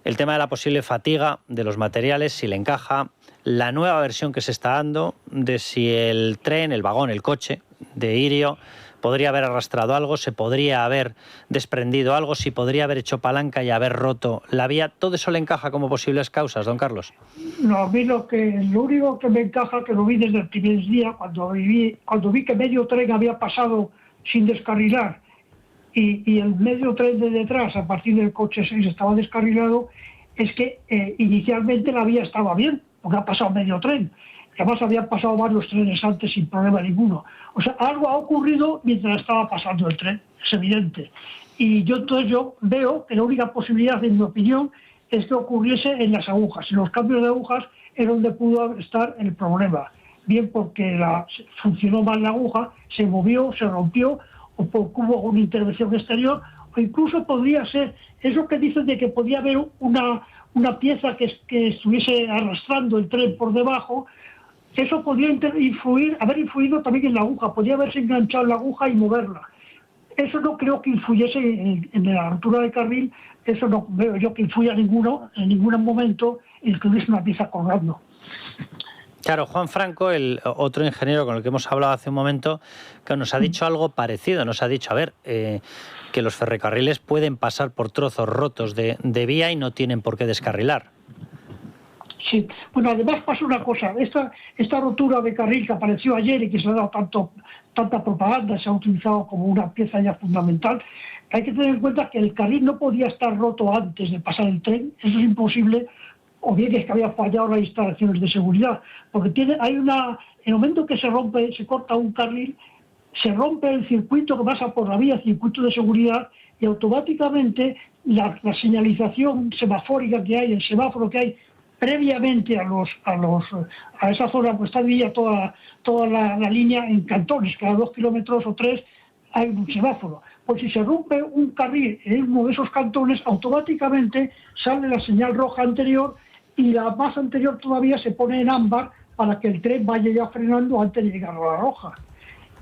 el tema de la posible fatiga de los materiales, si le encaja, la nueva versión que se está dando de si el tren, el vagón, el coche de Irio podría haber arrastrado algo, se podría haber desprendido algo, si podría haber hecho palanca y haber roto la vía. ¿Todo eso le encaja como posibles causas, don Carlos? No, a mí lo único que me encaja, que lo vi desde el primer día, cuando vi que medio tren había pasado sin descarrilar y el medio tren de detrás, a partir del coche 6, estaba descarrilado, es que inicialmente la vía estaba bien, porque ha pasado medio tren. Además habían pasado varios trenes antes sin problema ninguno. O sea, algo ha ocurrido mientras estaba pasando el tren, es evidente. Y entonces yo veo que la única posibilidad, en mi opinión, es que ocurriese en las agujas. En los cambios de agujas es donde pudo estar el problema. Bien porque funcionó mal la aguja, se movió, se rompió, o porque hubo una intervención exterior, o incluso podría ser eso que dicen de que podía haber una pieza que estuviese arrastrando el tren por debajo. Eso podría haber influido también en la aguja, podría haberse enganchado en la aguja y moverla. Eso no creo que influyese en la altura del carril, eso no veo yo que influya en ningún momento en que hubiese una pieza colgando. Claro, Juan Franco, el otro ingeniero con el que hemos hablado hace un momento, que nos ha dicho algo parecido, nos ha dicho, que los ferrocarriles pueden pasar por trozos rotos de vía y no tienen por qué descarrilar. Sí, bueno, además pasa una cosa, esta rotura de carril que apareció ayer y que se ha dado tanta propaganda, se ha utilizado como una pieza ya fundamental, hay que tener en cuenta que el carril no podía estar roto antes de pasar el tren, eso es imposible, o bien es que había fallado las instalaciones de seguridad, porque en el momento que se corta un carril, se rompe el circuito que pasa por la vía, circuito de seguridad, y automáticamente la señalización semafórica que hay, el semáforo que hay previamente a esa zona, pues está dividida toda la línea en cantones, cada 2 kilómetros o 3 hay un semáforo. Pues si se rompe un carril en uno de esos cantones, automáticamente sale la señal roja anterior y la más anterior todavía se pone en ámbar para que el tren vaya ya frenando antes de llegar a la roja.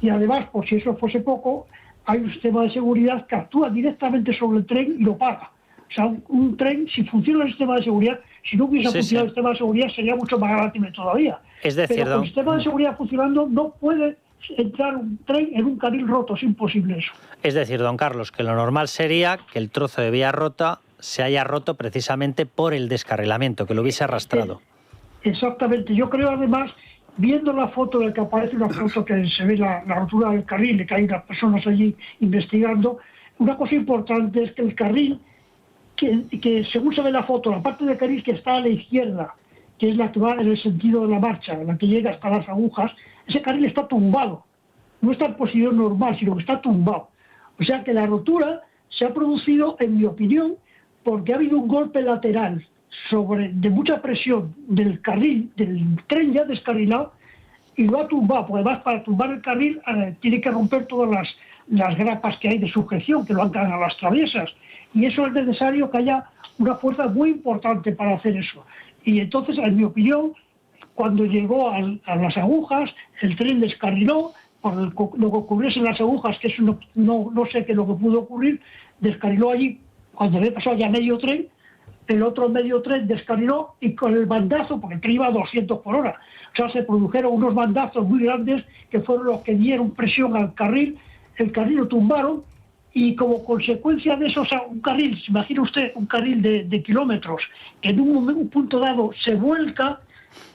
Y además, por si eso fuese poco, hay un sistema de seguridad que actúa directamente sobre el tren y lo paga. O sea, un tren, si funciona el sistema de seguridad, si no hubiese funcionado el sistema de seguridad, sería mucho más grande todavía. Es decir, pero con el sistema de seguridad funcionando, no puede entrar un tren en un carril roto, es imposible eso. Es decir, don Carlos, que lo normal sería que el trozo de vía rota se haya roto precisamente por el descarrilamiento, que lo hubiese arrastrado. Exactamente. Yo creo, además, viendo la foto de que aparece una foto que se ve la rotura del carril y que hay unas personas allí investigando, una cosa importante es que el carril, que según se ve la foto, la parte del carril que está a la izquierda, que es la que va en el sentido de la marcha, la que llega hasta las agujas, ese carril está tumbado. No está en posición normal, sino que está tumbado. O sea que la rotura se ha producido, en mi opinión, porque ha habido un golpe lateral de mucha presión del carril, del tren ya descarrilado, y lo ha tumbado, porque además para tumbar el carril tiene que romper todas las grapas que hay de sujeción, que lo anclan a las traviesas, y eso es necesario que haya una fuerza muy importante para hacer eso. Y entonces, en mi opinión, cuando llegó a las agujas, el tren descarriló, por lo que ocurriese en las agujas, que eso no sé qué es lo que pudo ocurrir, descarriló allí, cuando había pasado ya medio tren, el otro medio tren descarriló y con el bandazo, porque el tren iba a 200 por hora, o sea, se produjeron unos bandazos muy grandes que fueron los que dieron presión al carril, el carril lo tumbaron y como consecuencia de eso, o sea, un carril, se imagina usted un carril de kilómetros, que en un punto dado se vuelca,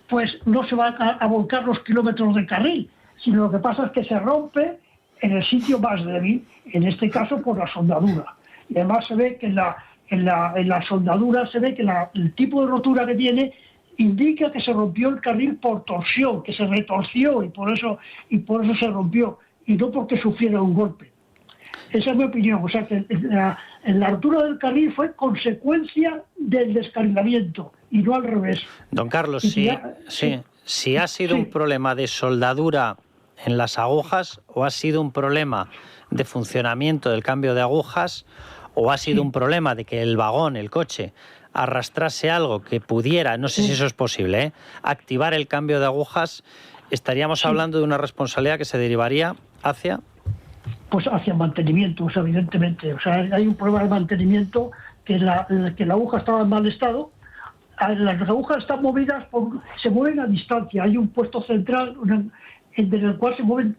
pues no se van a volcar los kilómetros de carril, sino lo que pasa es que se rompe en el sitio más débil, en este caso por la soldadura. Y además se ve que en la soldadura se ve que el tipo de rotura que tiene indica que se rompió el carril por torsión, que se retorció y por eso se rompió. y no porque sufriera un golpe. Esa es mi opinión. O sea que la altura del carril fue consecuencia del descarrilamiento y no al revés. Don Carlos, si ha sido un problema de soldadura en las agujas, o ha sido un problema de funcionamiento del cambio de agujas, o ha sido un problema de que el vagón, el coche, arrastrase algo que pudiera, no sé si eso es posible, activar el cambio de agujas, estaríamos hablando de una responsabilidad que se derivaría hacia... Pues hacia mantenimiento, o sea, evidentemente. O sea, hay un problema de mantenimiento, que la aguja estaba en mal estado. Las agujas están movidas, se mueven a distancia. Hay un puesto central en el cual se mueven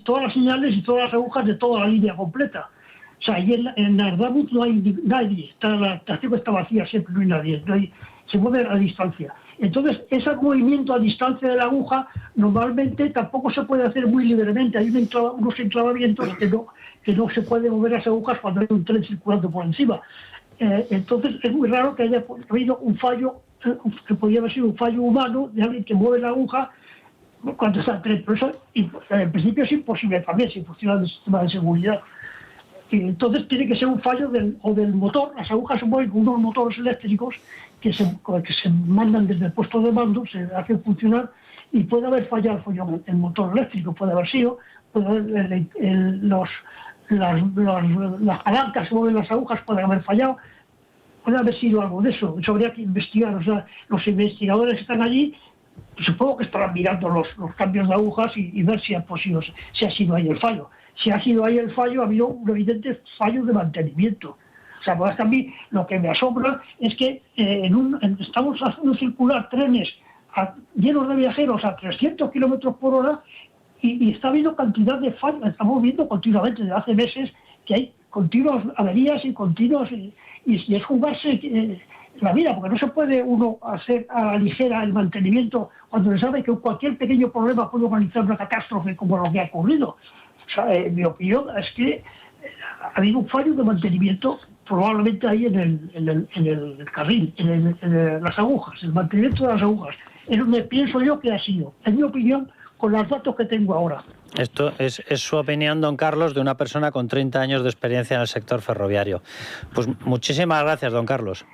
todas las señales y todas las agujas de toda la línea completa. O sea, ahí en Ardamut no hay nadie, la estación está vacía siempre, no hay nadie, se mueve a distancia. Entonces, ese movimiento a distancia de la aguja normalmente tampoco se puede hacer muy libremente. Hay unos enclavamientos que no se puede mover las agujas cuando hay un tren circulando por encima. Entonces, es muy raro que haya habido un fallo, que podría haber sido un fallo humano de alguien que mueve la aguja cuando está el tren. Pero eso, en principio, es imposible también si funciona el sistema de seguridad. Y entonces tiene que ser un fallo del motor. Las agujas se mueven con unos motores eléctricos que se mandan desde el puesto de mando, se hacen funcionar, y puede haber fallado el motor eléctrico, puede haber sido, puede haber las palancas que mueven las agujas pueden haber fallado, puede haber sido algo de eso. Eso habría que investigar. O sea, los investigadores que están allí, supongo que estarán mirando los cambios de agujas y ver si ha sido ahí el fallo. Si ha sido ahí el fallo, ha habido un evidente fallo de mantenimiento. O sea, pues a mí lo que me asombra es que estamos haciendo circular trenes llenos de viajeros a 300 kilómetros por hora y está habiendo cantidad de fallos. Estamos viendo continuamente, desde hace meses, que hay continuas averías y continuos... Y es jugarse la vida, porque no se puede uno hacer a la ligera el mantenimiento cuando se sabe que cualquier pequeño problema puede organizar una catástrofe como lo que ha ocurrido. O sea, mi opinión es que ha habido un fallo de mantenimiento probablemente ahí en el carril, en las agujas, el mantenimiento de las agujas. Es donde pienso yo que ha sido, en mi opinión, con los datos que tengo ahora. Esto es su opinión, don Carlos, de una persona con 30 años de experiencia en el sector ferroviario. Pues muchísimas gracias, don Carlos.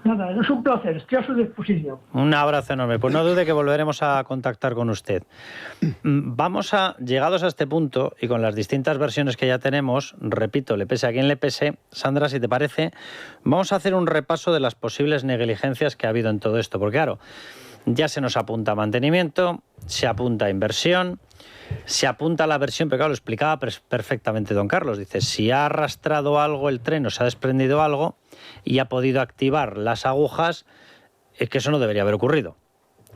Nada, es un placer, estoy a su disposición. Un abrazo enorme. Pues no dude que volveremos a contactar con usted. Llegados a este punto, y con las distintas versiones que ya tenemos, repito, le pese a quien le pese, Sandra, si te parece, vamos a hacer un repaso de las posibles negligencias que ha habido en todo esto. Porque claro, ya se nos apunta mantenimiento, se apunta inversión, se apunta la versión, pero claro, lo explicaba perfectamente don Carlos. Dice, si ha arrastrado algo el tren o se ha desprendido algo y ha podido activar las agujas, es que eso no debería haber ocurrido.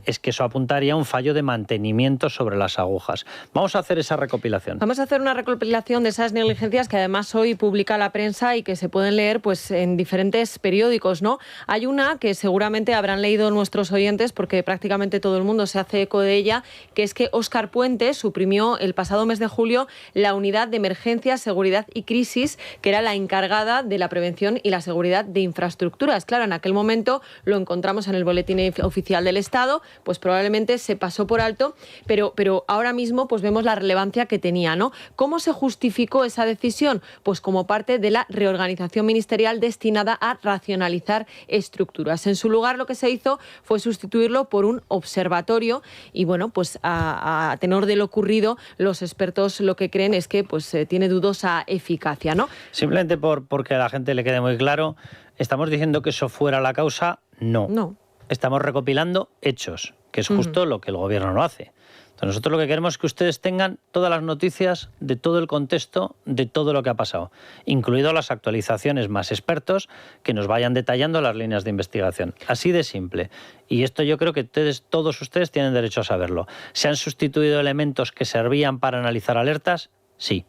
Es que eso apuntaría a un fallo de mantenimiento sobre las agujas. Vamos a hacer esa recopilación. Vamos a hacer una recopilación de esas negligencias que además hoy publica la prensa y que se pueden leer pues en diferentes periódicos, ¿no? Hay una que seguramente habrán leído nuestros oyentes porque prácticamente todo el mundo se hace eco de ella, que es que Óscar Puente suprimió el pasado mes de julio la unidad de emergencias, seguridad y crisis, que era la encargada de la prevención y la seguridad de infraestructuras. Claro, en aquel momento lo encontramos en el boletín oficial del Estado, pues probablemente se pasó por alto, pero ahora mismo pues vemos la relevancia que tenía, ¿no? ¿Cómo se justificó esa decisión? Pues como parte de la reorganización ministerial destinada a racionalizar estructuras. En su lugar lo que se hizo fue sustituirlo por un observatorio y bueno, pues a tenor de lo ocurrido, los expertos lo que creen es que pues tiene dudosa eficacia, ¿no? Simplemente porque a la gente le quede muy claro, ¿estamos diciendo que eso fuera la causa? No. Estamos recopilando hechos, que es justo lo que el gobierno no hace. Entonces nosotros lo que queremos es que ustedes tengan todas las noticias de todo el contexto, de todo lo que ha pasado, incluido las actualizaciones más expertos que nos vayan detallando las líneas de investigación. Así de simple. Y esto yo creo que todos ustedes tienen derecho a saberlo. ¿Se han sustituido elementos que servían para analizar alertas? Sí.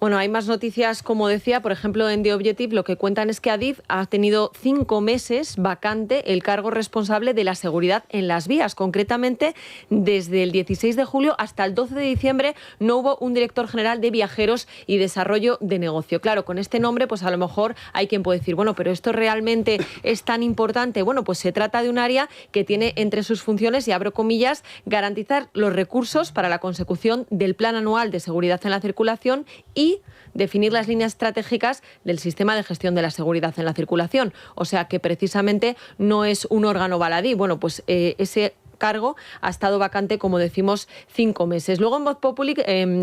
Bueno, hay más noticias, como decía, por ejemplo, en The Objective lo que cuentan es que Adif ha tenido 5 meses vacante el cargo responsable de la seguridad en las vías. Concretamente, desde el 16 de julio hasta el 12 de diciembre no hubo un director general de viajeros y desarrollo de negocio. Claro, con este nombre, pues a lo mejor hay quien puede decir, bueno, pero ¿esto realmente es tan importante? Bueno, pues se trata de un área que tiene entre sus funciones, y abro comillas, garantizar los recursos para la consecución del Plan Anual de Seguridad en la Circulación y definir las líneas estratégicas del sistema de gestión de la seguridad en la circulación. O sea que precisamente no es un órgano baladí. Bueno, pues ese cargo ha estado vacante, como decimos, 5 meses. Luego en Voz Populi,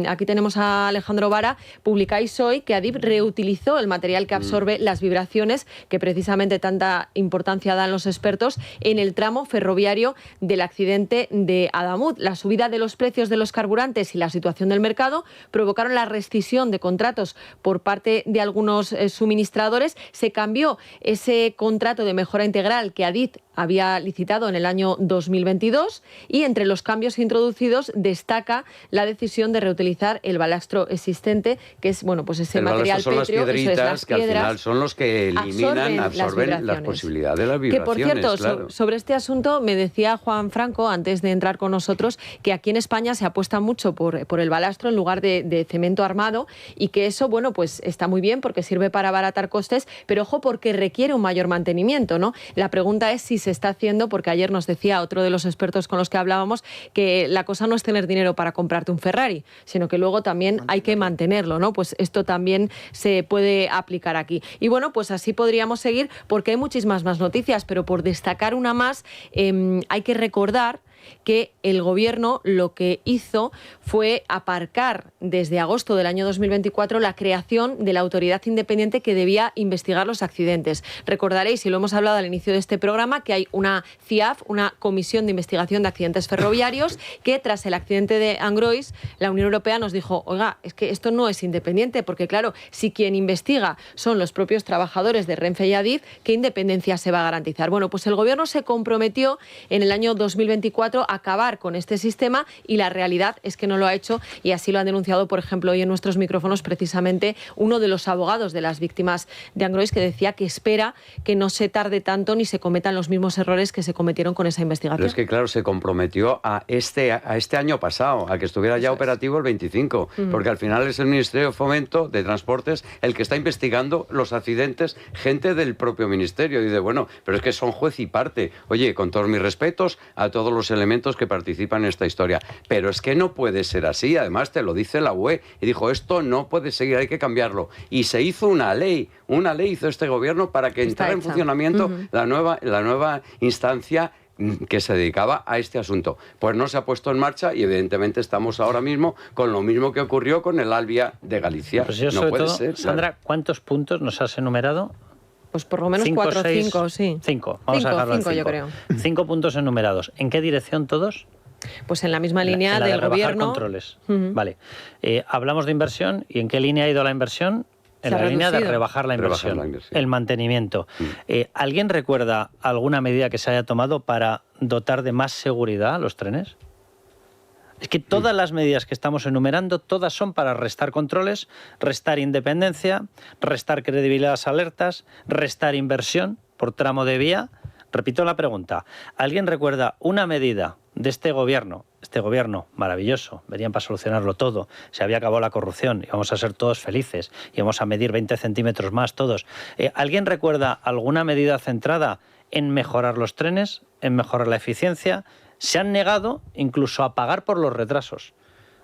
aquí tenemos a Alejandro Vara, publicáis hoy que Adif reutilizó el material que absorbe las vibraciones, que precisamente tanta importancia dan los expertos, en el tramo ferroviario del accidente de Adamut. La subida de los precios de los carburantes y la situación del mercado provocaron la rescisión de contratos por parte de algunos suministradores. Se cambió ese contrato de mejora integral que Adif había licitado en el año 2022, y entre los cambios introducidos destaca la decisión de reutilizar el balastro existente, que es, bueno, pues ese material pétreo. Son las piedritas que al final son los que absorben las posibilidades de las vibraciones. Que, por cierto, claro, sobre este asunto me decía Juan Franco, antes de entrar con nosotros, que aquí en España se apuesta mucho por el balastro en lugar de cemento armado, y que eso, bueno, pues está muy bien porque sirve para abaratar costes, pero ojo, porque requiere un mayor mantenimiento, ¿no? La pregunta es si se está haciendo, porque ayer nos decía otro de los expertos con los que hablábamos que la cosa no es tener dinero para comprarte un Ferrari, sino que luego también hay que mantenerlo, ¿no? Pues esto también se puede aplicar aquí. Y bueno, pues así podríamos seguir, porque hay muchísimas más noticias, pero por destacar una más, hay que recordar que el Gobierno lo que hizo fue aparcar desde agosto del año 2024 la creación de la autoridad independiente que debía investigar los accidentes. Recordaréis, y lo hemos hablado al inicio de este programa, que hay una CIAF, una Comisión de Investigación de Accidentes Ferroviarios, que tras el accidente de Angrois, la Unión Europea nos dijo, oiga, es que esto no es independiente, porque claro, si quien investiga son los propios trabajadores de Renfe y Adif, ¿qué independencia se va a garantizar? Bueno, pues el Gobierno se comprometió en el año 2024 a acabar con este sistema, y la realidad es que no lo ha hecho, y así lo han denunciado, por ejemplo, hoy en nuestros micrófonos precisamente uno de los abogados de las víctimas de Angrois, que decía que espera que no se tarde tanto ni se cometan los mismos errores que se cometieron con esa investigación. Pero es que, claro, se comprometió a este año pasado, a que estuviera ya operativo el 25, porque al final es el Ministerio de Fomento de Transportes el que está investigando los accidentes, gente del propio Ministerio. Y dice, bueno, pero es que son juez y parte. Oye, con todos mis respetos a todos los elementos que participan en esta historia, pero es que no puede ser así. Además te lo dice la UE, y dijo, esto no puede seguir, hay que cambiarlo, y se hizo una ley hizo este Gobierno para que entrara en funcionamiento la nueva instancia que se dedicaba a este asunto. Pues no se ha puesto en marcha, y evidentemente estamos ahora mismo con lo mismo que ocurrió con el Albia de Galicia. Pues yo, no puede todo, ser. Sandra, claro. ¿Cuántos puntos nos has enumerado? Pues por lo menos 4 o 5, sí. 5, vamos a dejarlo en 5. Yo creo. 5 puntos enumerados. ¿En qué dirección todos? Pues en la misma línea la del de Gobierno. Controles. Vale. Hablamos de inversión. ¿Y en qué línea ha ido la inversión? En la línea de rebajar la inversión, el mantenimiento. ¿Alguien recuerda alguna medida que se haya tomado para dotar de más seguridad a los trenes? Es que todas las medidas que estamos enumerando, todas son para restar controles, restar independencia, restar credibilidad a las alertas, restar inversión por tramo de vía. Repito la pregunta. ¿Alguien recuerda una medida de este gobierno maravilloso, venían para solucionarlo todo, se había acabado la corrupción, íbamos a ser todos felices, íbamos a medir 20 centímetros más todos? ¿Alguien recuerda alguna medida centrada en mejorar los trenes, en mejorar la eficiencia? Se han negado incluso a pagar por los retrasos.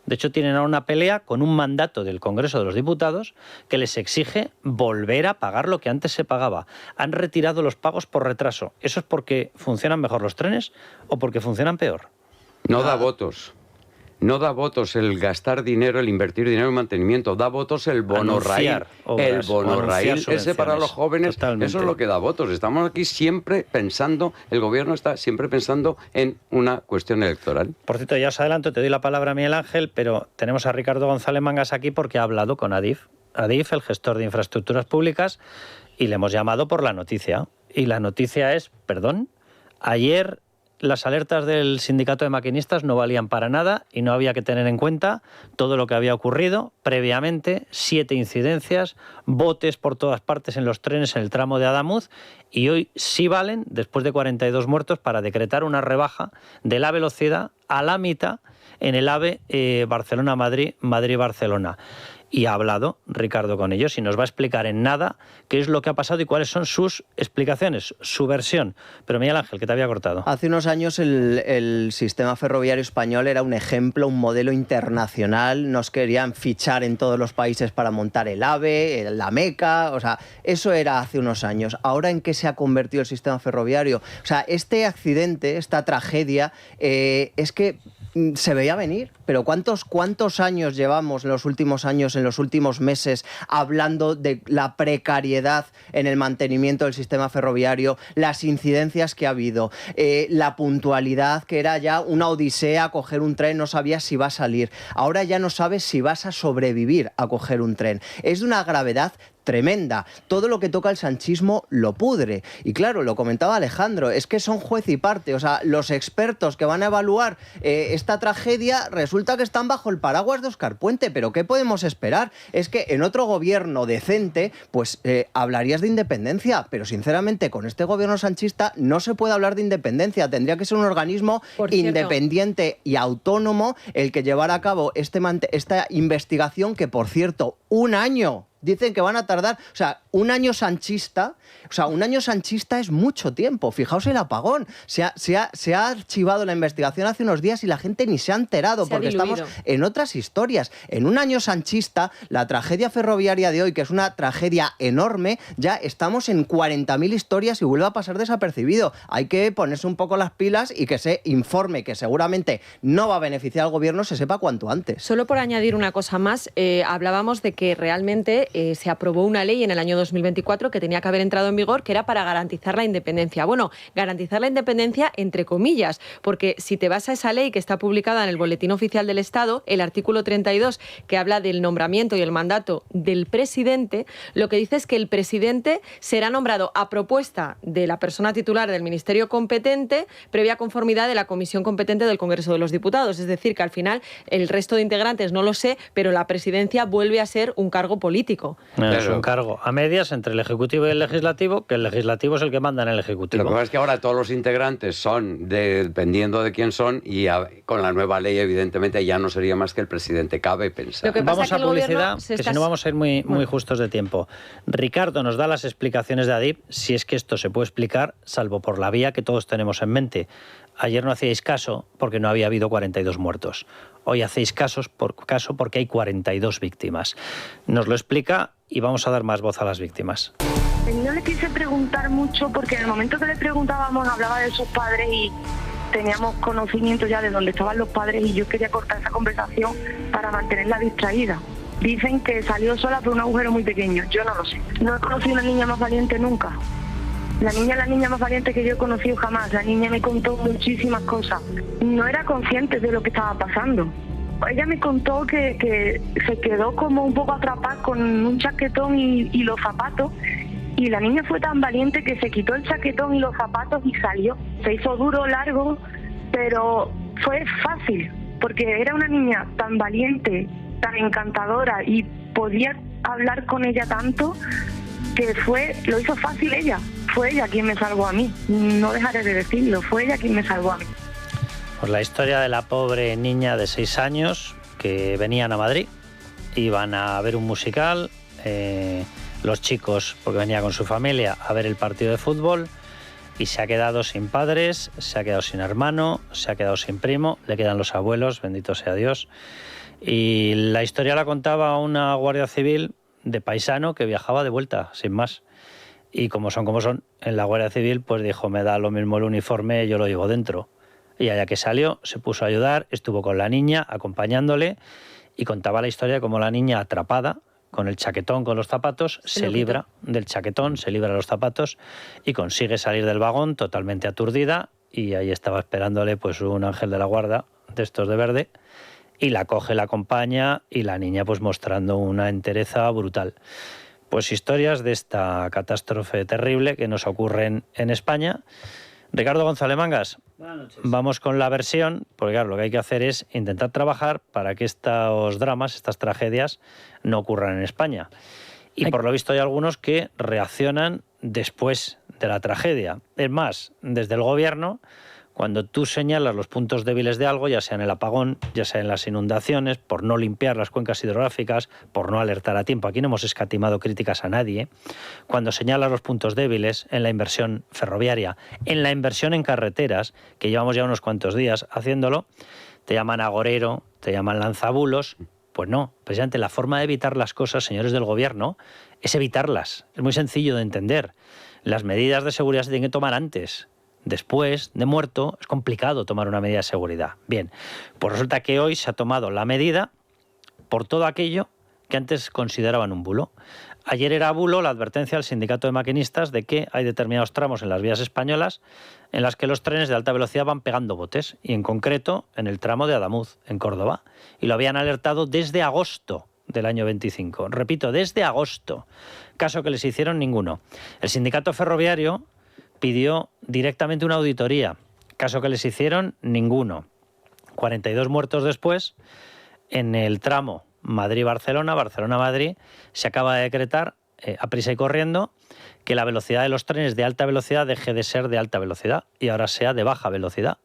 De hecho, tienen ahora una pelea con un mandato del Congreso de los Diputados que les exige volver a pagar lo que antes se pagaba. Han retirado los pagos por retraso. ¿Eso es porque funcionan mejor los trenes o porque funcionan peor? No da votos. No da votos el gastar dinero, el invertir dinero en mantenimiento. Da votos el bono raíl. El bono raíl ese para los jóvenes. Totalmente. Eso es lo que da votos. Estamos aquí siempre pensando, el Gobierno está siempre pensando en una cuestión electoral. Por cierto, ya os adelanto, te doy la palabra a Miguel Ángel, pero tenemos a Ricardo González Mangas aquí porque ha hablado con Adif. Adif, el gestor de infraestructuras públicas, y le hemos llamado por la noticia. Y la noticia es, perdón, ayer las alertas del sindicato de maquinistas no valían para nada y no había que tener en cuenta todo lo que había ocurrido previamente, 7 incidencias, botes por todas partes en los trenes en el tramo de Adamuz, y hoy sí valen, después de 42 muertos, para decretar una rebaja de la velocidad a la mitad en el AVE Barcelona-Madrid, Madrid-Barcelona. Y ha hablado Ricardo con ellos y nos va a explicar en nada qué es lo que ha pasado y cuáles son sus explicaciones, su versión. Pero Miguel Ángel, que te había cortado. Hace unos años el sistema ferroviario español era un ejemplo, un modelo internacional. Nos querían fichar en todos los países para montar el AVE, la Meca. O sea, eso era hace unos años. Ahora, ¿en qué se ha convertido el sistema ferroviario? O sea, este accidente, esta tragedia, es que se veía venir, pero ¿cuántos años llevamos en los últimos años, en los últimos meses, hablando de la precariedad en el mantenimiento del sistema ferroviario, las incidencias que ha habido, la puntualidad, que era ya una odisea coger un tren, no sabías si va a salir, ahora ya no sabes si vas a sobrevivir a coger un tren? Es de una gravedad tremenda. Todo lo que toca el sanchismo lo pudre. Y claro, lo comentaba Alejandro, es que son juez y parte. O sea, los expertos que van a evaluar esta tragedia resulta que están bajo el paraguas de Óscar Puente. ¿Pero qué podemos esperar? Es que en otro gobierno decente, pues hablarías de independencia. Pero sinceramente, con este gobierno sanchista no se puede hablar de independencia. Tendría que ser un organismo independiente y autónomo el que llevara a cabo esta investigación, que, por cierto, un año dicen que van a tardar. O sea, un año sanchista es mucho tiempo. Fijaos el apagón. Se ha archivado la investigación hace unos días y la gente ni se ha enterado, porque estamos en otras historias. En un año sanchista, la tragedia ferroviaria de hoy, que es una tragedia enorme, ya estamos en 40.000 historias y vuelve a pasar desapercibido. Hay que ponerse un poco las pilas y que ese informe, que seguramente no va a beneficiar al gobierno, se sepa cuanto antes. Solo por añadir una cosa más, hablábamos de que realmente se aprobó una ley en el año 2024 que tenía que haber entrado en vigor, que era para garantizar la independencia. Bueno, garantizar la independencia entre comillas, porque si te vas a esa ley que está publicada en el Boletín Oficial del Estado, el artículo 32, que habla del nombramiento y el mandato del presidente, lo que dice es que el presidente será nombrado a propuesta de la persona titular del ministerio competente, previa conformidad de la comisión competente del Congreso de los Diputados. Es decir, que al final el resto de integrantes no lo sé, pero la presidencia vuelve a ser un cargo político. Es un cargo a medias entre el Ejecutivo y el Legislativo, que el Legislativo es el que manda en el Ejecutivo. Lo que pasa es que ahora todos los integrantes son, dependiendo de quién son, y con la nueva ley, evidentemente, ya no sería más que el presidente. Cabe pensar. Vamos a publicidad, que si no vamos a ir muy justos de tiempo. Ricardo nos da las explicaciones de Adif, si es que esto se puede explicar, salvo por la vía que todos tenemos en mente. Ayer no hacíais caso porque no había habido 42 muertos. Hoy hacéis caso porque hay 42 víctimas. Nos lo explica y vamos a dar más voz a las víctimas. No le quise preguntar mucho porque en el momento que le preguntábamos hablaba de sus padres y teníamos conocimiento ya de dónde estaban los padres, y yo quería cortar esa conversación para mantenerla distraída. Dicen que salió sola por un agujero muy pequeño. Yo no lo sé. No he conocido una niña más valiente nunca. La niña más valiente que yo he conocido jamás. La niña me contó muchísimas cosas. No era consciente de lo que estaba pasando. Ella me contó que se quedó como un poco atrapada con un chaquetón y los zapatos. Y la niña fue tan valiente que se quitó el chaquetón y los zapatos y salió. Se hizo duro, largo, pero fue fácil. Porque era una niña tan valiente, tan encantadora, y podía hablar con ella tanto que lo hizo fácil ella. Fue ella quien me salvó a mí. No dejaré de decirlo, fue ella quien me salvó a mí. Pues la historia de la pobre niña de 6 años que venían a Madrid, iban a ver un musical, los chicos, porque venía con su familia, a ver el partido de fútbol, y se ha quedado sin padres, se ha quedado sin hermano, se ha quedado sin primo, le quedan los abuelos, bendito sea Dios. Y la historia la contaba una guardia civil de paisano que viajaba de vuelta, sin más. Y como son, en la Guardia Civil pues dijo, me da lo mismo el uniforme, yo lo llevo dentro. Y allá que salió, se puso a ayudar, estuvo con la niña, acompañándole, y contaba la historia de cómo la niña, atrapada, con el chaquetón, con los zapatos, se libra del chaquetón, se libra de los zapatos y consigue salir del vagón totalmente aturdida, y ahí estaba esperándole pues un ángel de la guarda, de estos de verde, y la coge, la acompaña, y la niña pues mostrando una entereza brutal. Pues historias de esta catástrofe terrible que nos ocurren en España, Ricardo González Mangas, Buenas noches. vamos con la versión, porque claro, lo que hay que hacer es intentar trabajar para que estos dramas, estas tragedias, no ocurran en España. Y por lo visto hay algunos que reaccionan después de la tragedia. Es más, desde el gobierno, cuando tú señalas los puntos débiles de algo, ya sea en el apagón, ya sea en las inundaciones, por no limpiar las cuencas hidrográficas, por no alertar a tiempo, aquí no hemos escatimado críticas a nadie, cuando señalas los puntos débiles en la inversión ferroviaria, en la inversión en carreteras, que llevamos ya unos cuantos días haciéndolo, te llaman agorero, te llaman lanzabulos. Pues no, precisamente la forma de evitar las cosas, señores del gobierno, es evitarlas. Es muy sencillo de entender. Las medidas de seguridad se tienen que tomar antes. Después de muerto es complicado tomar una medida de seguridad. Bien, pues resulta que hoy se ha tomado la medida por todo aquello que antes consideraban un bulo. Ayer era bulo la advertencia al sindicato de maquinistas de que hay determinados tramos en las vías españolas en las que los trenes de alta velocidad van pegando botes, y en concreto en el tramo de Adamuz, en Córdoba. Y lo habían alertado desde agosto del año 25. Repito, desde agosto. Caso que les hicieron ninguno. El sindicato ferroviario pidió directamente una auditoría, caso que les hicieron ninguno. 42 muertos después, en el tramo Madrid-Barcelona, Barcelona-Madrid, se acaba de decretar, a prisa y corriendo, que la velocidad de los trenes de alta velocidad deje de ser de alta velocidad y ahora sea de baja velocidad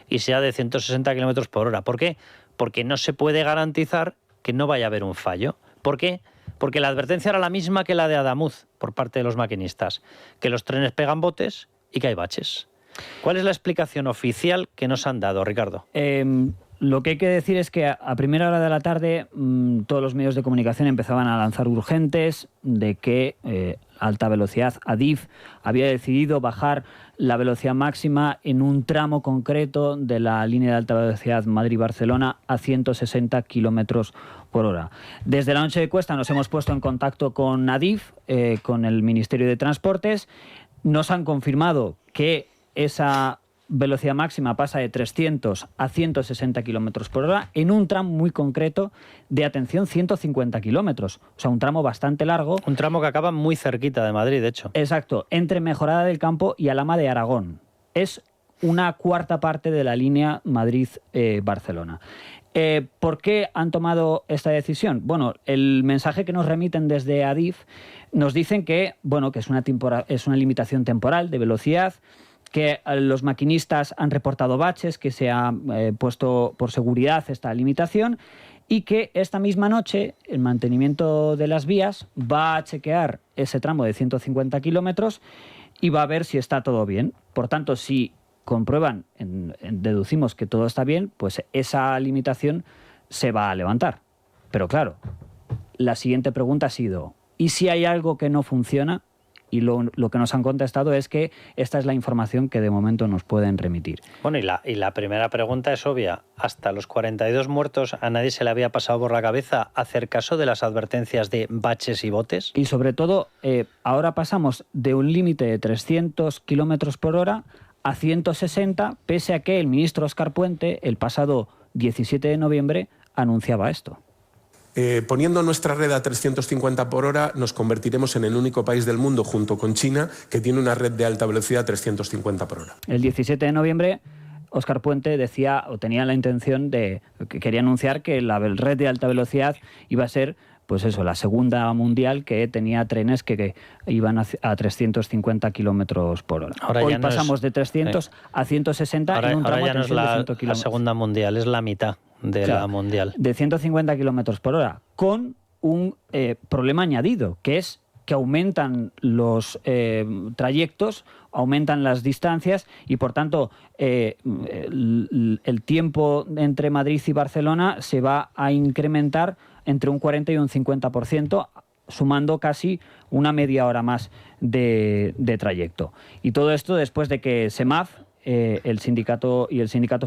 y sea de 160 km por hora. ¿Por qué? Porque no se puede garantizar que no vaya a haber un fallo. ¿Por qué? Porque la advertencia era la misma que la de Adamuz por parte de los maquinistas, que los trenes pegan botes y que hay baches. ¿Cuál es la explicación oficial que nos han dado, Ricardo? Lo que hay que decir es que a primera hora de la tarde todos los medios de comunicación empezaban a lanzar urgentes de que alta velocidad, Adif, había decidido bajar la velocidad máxima en un tramo concreto de la línea de alta velocidad Madrid-Barcelona a 160 kilómetros por hora. Desde la noche de Cuesta nos hemos puesto en contacto con Adif, con el Ministerio de Transportes. Nos han confirmado que esa velocidad máxima pasa de 300 a 160 kilómetros por hora en un tramo muy concreto de, atención, 150 kilómetros. O sea, un tramo bastante largo. Un tramo que acaba muy cerquita de Madrid, de hecho. Exacto, entre Mejorada del Campo y Alhama de Aragón. Es una cuarta parte de la línea Madrid-Barcelona. ¿Por qué han tomado esta decisión? Bueno, el mensaje que nos remiten desde Adif nos dicen que, bueno, que es una limitación temporal de velocidad, que los maquinistas han reportado baches, que se ha puesto por seguridad esta limitación y que esta misma noche el mantenimiento de las vías va a chequear ese tramo de 150 kilómetros y va a ver si está todo bien. Por tanto, si comprueban, deducimos que todo está bien, pues esa limitación se va a levantar. Pero claro, la siguiente pregunta ha sido, ¿y si hay algo que no funciona? Y lo que nos han contestado es que esta es la información que de momento nos pueden remitir. Bueno, y la primera pregunta es obvia. Hasta los 42 muertos, ¿a nadie se le había pasado por la cabeza hacer caso de las advertencias de baches y botes? Y sobre todo, ahora pasamos de un límite de 300 kilómetros por hora a 160, pese a que el ministro Óscar Puente, el pasado 17 de noviembre, anunciaba esto. Poniendo nuestra red a 350 por hora, nos convertiremos en el único país del mundo, junto con China, que tiene una red de alta velocidad a 350 por hora. El 17 de noviembre, Óscar Puente decía, o tenía la intención de, que quería anunciar que la red de alta velocidad iba a ser, pues eso, la segunda mundial que tenía trenes que iban a 350 kilómetros por hora. Ahora hoy ya pasamos de 300 a 160 ahora, en un tramo ahora ya no es la kilómetros. segunda mundial, es la mitad de la mundial. De 150 kilómetros por hora, con un problema añadido, que es que aumentan los trayectos, aumentan las distancias y, por tanto, el tiempo entre Madrid y Barcelona se va a incrementar entre un 40 y un 50%, sumando casi una media hora más de trayecto. Y todo esto después de que SEMAF, el sindicato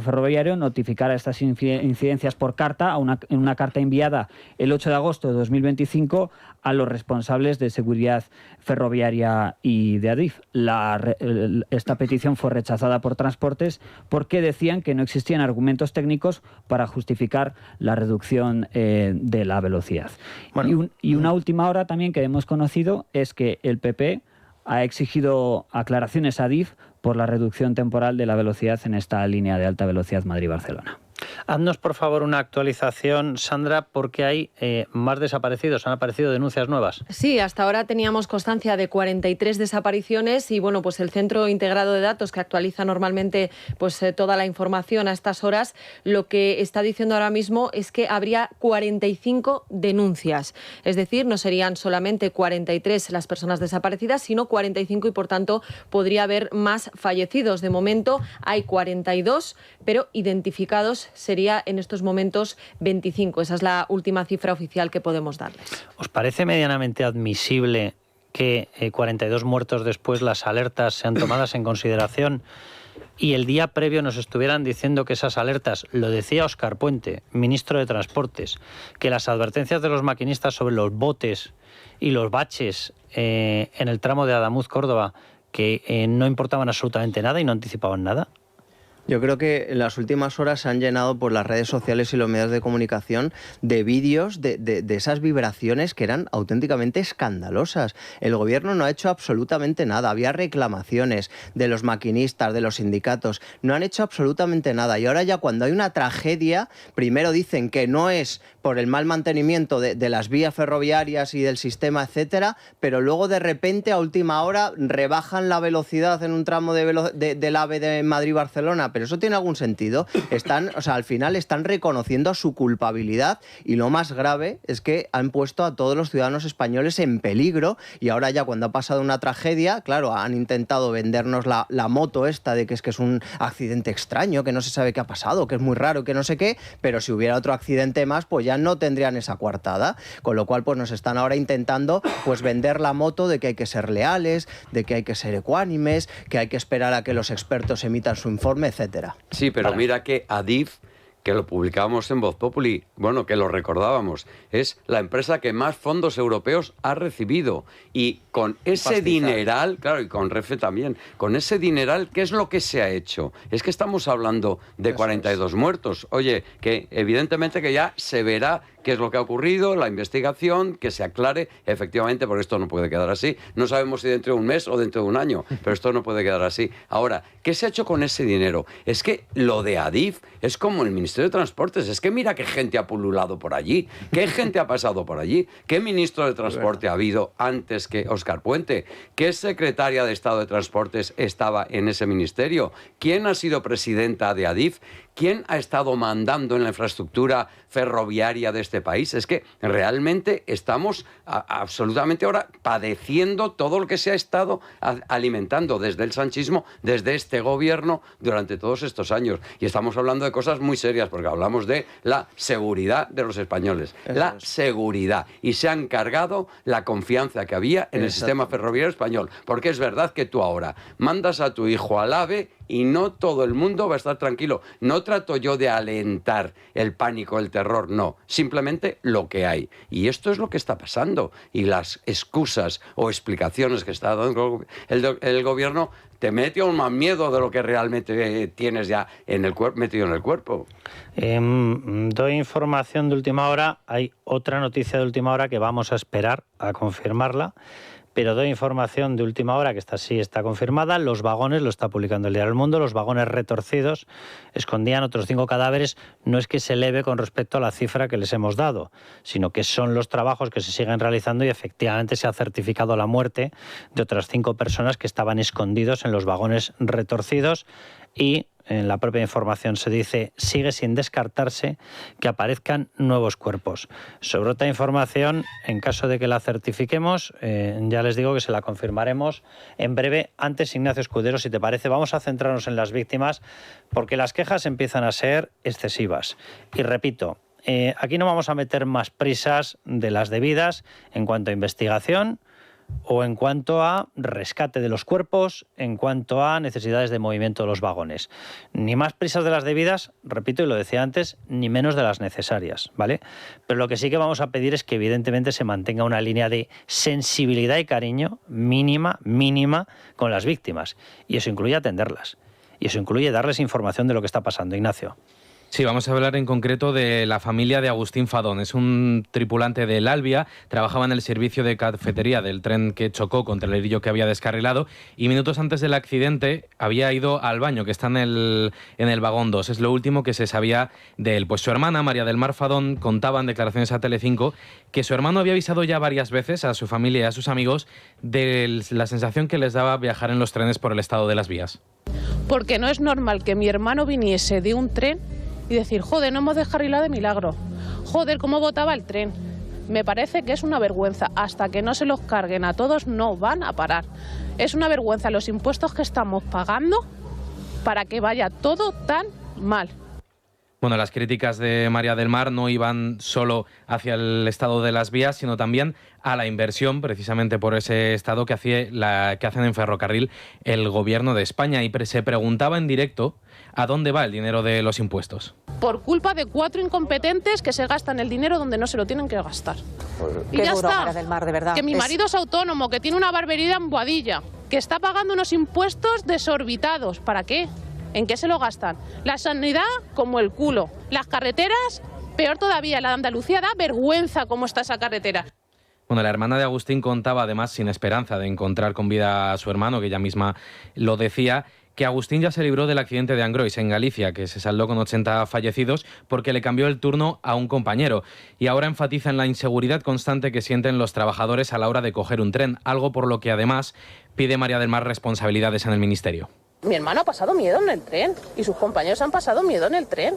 ferroviario, notificara estas incidencias por carta, en una carta enviada el 8 de agosto de 2025 a los responsables de seguridad ferroviaria y de Adif. Esta petición fue rechazada por Transportes porque decían que no existían argumentos técnicos para justificar la reducción de la velocidad. Bueno, y una última hora también que hemos conocido es que el PP ha exigido aclaraciones a Adif por la reducción temporal de la velocidad en esta línea de alta velocidad Madrid-Barcelona. Haznos, por favor, una actualización, Sandra, porque hay más desaparecidos. ¿Han aparecido denuncias nuevas? Sí, hasta ahora teníamos constancia de 43 desapariciones y, bueno, pues el Centro Integrado de Datos, que actualiza normalmente pues toda la información a estas horas, lo que está diciendo ahora mismo es que habría 45 denuncias. Es decir, no serían solamente 43 las personas desaparecidas, sino 45 y, por tanto, podría haber más fallecidos. De momento hay 42, pero identificados sería en estos momentos 25. Esa es la última cifra oficial que podemos darles. ¿Os parece medianamente admisible que 42 muertos después las alertas sean tomadas en consideración y el día previo nos estuvieran diciendo que esas alertas, lo decía Óscar Puente, ministro de Transportes, que las advertencias de los maquinistas sobre los botes y los baches en el tramo de Adamuz-Córdoba, que no importaban absolutamente nada y no anticipaban nada? Yo creo que en las últimas horas se han llenado por las redes sociales y los medios de comunicación de vídeos de esas vibraciones que eran auténticamente escandalosas. El gobierno no ha hecho absolutamente nada. Había reclamaciones de los maquinistas, de los sindicatos. No han hecho absolutamente nada. Y ahora ya cuando hay una tragedia, primero dicen que no es por el mal mantenimiento de las vías ferroviarias y del sistema, etcétera, pero luego de repente a última hora rebajan la velocidad en un tramo del AVE de Madrid-Barcelona. Pero eso tiene algún sentido. Al final están reconociendo su culpabilidad y lo más grave es que han puesto a todos los ciudadanos españoles en peligro y ahora ya cuando ha pasado una tragedia, claro, han intentado vendernos la moto esta de que es un accidente extraño, que no se sabe qué ha pasado, que es muy raro, que no sé qué, pero si hubiera otro accidente más, pues ya no tendrían esa coartada, con lo cual pues nos están ahora intentando pues vender la moto de que hay que ser leales, de que hay que ser ecuánimes, que hay que esperar a que los expertos emitan su informe, etcétera. Sí, pero mira que Adif, que lo publicábamos en Voz Populi, bueno, que lo recordábamos, es la empresa que más fondos europeos ha recibido. Y con ese dineral, claro, y con Renfe también, con ese dineral, ¿qué es lo que se ha hecho? Es que estamos hablando de 42 muertos. Oye, que evidentemente que ya se verá qué es lo que ha ocurrido, la investigación, que se aclare efectivamente, porque esto no puede quedar así. No sabemos si dentro de un mes o dentro de un año, pero esto no puede quedar así. Ahora, ¿qué se ha hecho con ese dinero? Es que lo de Adif es como el Ministerio de Transportes. Es que mira qué gente ha pululado por allí, qué gente ha pasado por allí, qué ministro de Transporte ha habido antes que Óscar Puente, qué secretaria de Estado de Transportes estaba en ese ministerio, quién ha sido presidenta de Adif, quién ha estado mandando en la infraestructura ferroviaria de este país. Es que realmente estamos absolutamente ahora padeciendo todo lo que se ha estado alimentando desde el sanchismo, desde este gobierno durante todos estos años. Y estamos hablando de cosas muy serias, porque hablamos de la seguridad de los españoles. La seguridad. Y se han cargado la confianza que había en el sistema ferroviario español. Porque es verdad que tú ahora mandas a tu hijo al AVE y no todo el mundo va a estar tranquilo. No trato yo de alentar el pánico, el terror, no. Simplemente lo que hay. Y esto es lo que está pasando. Y las excusas o explicaciones que está dando el gobierno te mete aún más miedo de lo que realmente tienes ya en el metido en el cuerpo. Doy información de última hora. Hay otra noticia de última hora que vamos a esperar a confirmarla. Pero doy información de última hora que esta sí está confirmada. Los vagones, lo está publicando el Diario El Mundo, los vagones retorcidos escondían otros 5 cadáveres. No es que se eleve con respecto a la cifra que les hemos dado, sino que son los trabajos que se siguen realizando y efectivamente se ha certificado la muerte de otras 5 personas que estaban escondidos en los vagones retorcidos y en la propia información se dice, sigue sin descartarse que aparezcan nuevos cuerpos. Sobre otra información, en caso de que la certifiquemos, ya les digo que se la confirmaremos en breve. Antes, Ignacio Escudero, si te parece, vamos a centrarnos en las víctimas, porque las quejas empiezan a ser excesivas. Y repito, aquí no vamos a meter más prisas de las debidas en cuanto a investigación, o en cuanto a rescate de los cuerpos, en cuanto a necesidades de movimiento de los vagones. Ni más prisas de las debidas, repito, y lo decía antes, ni menos de las necesarias, ¿vale? Pero lo que sí que vamos a pedir es que evidentemente se mantenga una línea de sensibilidad y cariño mínima con las víctimas. Y eso incluye atenderlas. Y eso incluye darles información de lo que está pasando, Ignacio. Sí, vamos a hablar en concreto de la familia de Agustín Fadón. Es un tripulante del Albia, trabajaba en el servicio de cafetería del tren que chocó contra el herido que había descarrilado y minutos antes del accidente había ido al baño, que está en el vagón 2. Es lo último que se sabía de él. Pues su hermana, María del Mar Fadón, contaba en declaraciones a Telecinco que su hermano había avisado ya varias veces a su familia y a sus amigos de la sensación que les daba viajar en los trenes por el estado de las vías. Porque no es normal que mi hermano viniese de un tren y decir, joder, no hemos descarrilado de milagro, joder, cómo botaba el tren. Me parece que es una vergüenza. Hasta que no se los carguen a todos no van a parar. Es una vergüenza los impuestos que estamos pagando para que vaya todo tan mal. Bueno, las críticas de María del Mar no iban solo hacia el estado de las vías, sino también a la inversión, precisamente por ese estado que hacen en ferrocarril el gobierno de España. Y se preguntaba en directo a dónde va el dinero de los impuestos. Por culpa de 4 incompetentes que se gastan el dinero donde no se lo tienen que gastar. Y ya duro, está. María del Mar, de verdad. Que mi marido es autónomo, que tiene una barbería en Boadilla, que está pagando unos impuestos desorbitados. ¿Para qué? ¿En qué se lo gastan? La sanidad, como el culo. Las carreteras, peor todavía. La de Andalucía da vergüenza cómo está esa carretera. Bueno, la hermana de Agustín contaba, además, sin esperanza de encontrar con vida a su hermano, que ella misma lo decía, que Agustín ya se libró del accidente de Angrois en Galicia, que se saldó con 80 fallecidos porque le cambió el turno a un compañero. Y ahora enfatiza en la inseguridad constante que sienten los trabajadores a la hora de coger un tren, algo por lo que además pide María del Mar responsabilidades en el Ministerio. Mi hermano ha pasado miedo en el tren y sus compañeros han pasado miedo en el tren.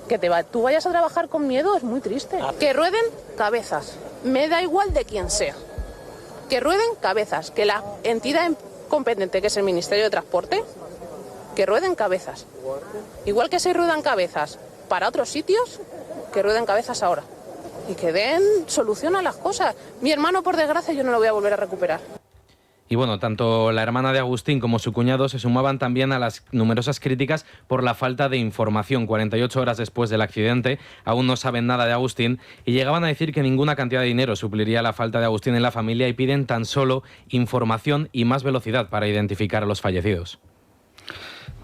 Que tú vayas a trabajar con miedo es muy triste. Que rueden cabezas. Me da igual de quién sea. Que rueden cabezas. Que la entidad competente, que es el Ministerio de Transporte, que rueden cabezas. Igual que se ruedan cabezas para otros sitios, que rueden cabezas ahora. Y que den solución a las cosas. Mi hermano, por desgracia, yo no lo voy a volver a recuperar. Y bueno, tanto la hermana de Agustín como su cuñado se sumaban también a las numerosas críticas por la falta de información. 48 horas después del accidente, aún no saben nada de Agustín y llegaban a decir que ninguna cantidad de dinero supliría la falta de Agustín en la familia y piden tan solo información y más velocidad para identificar a los fallecidos.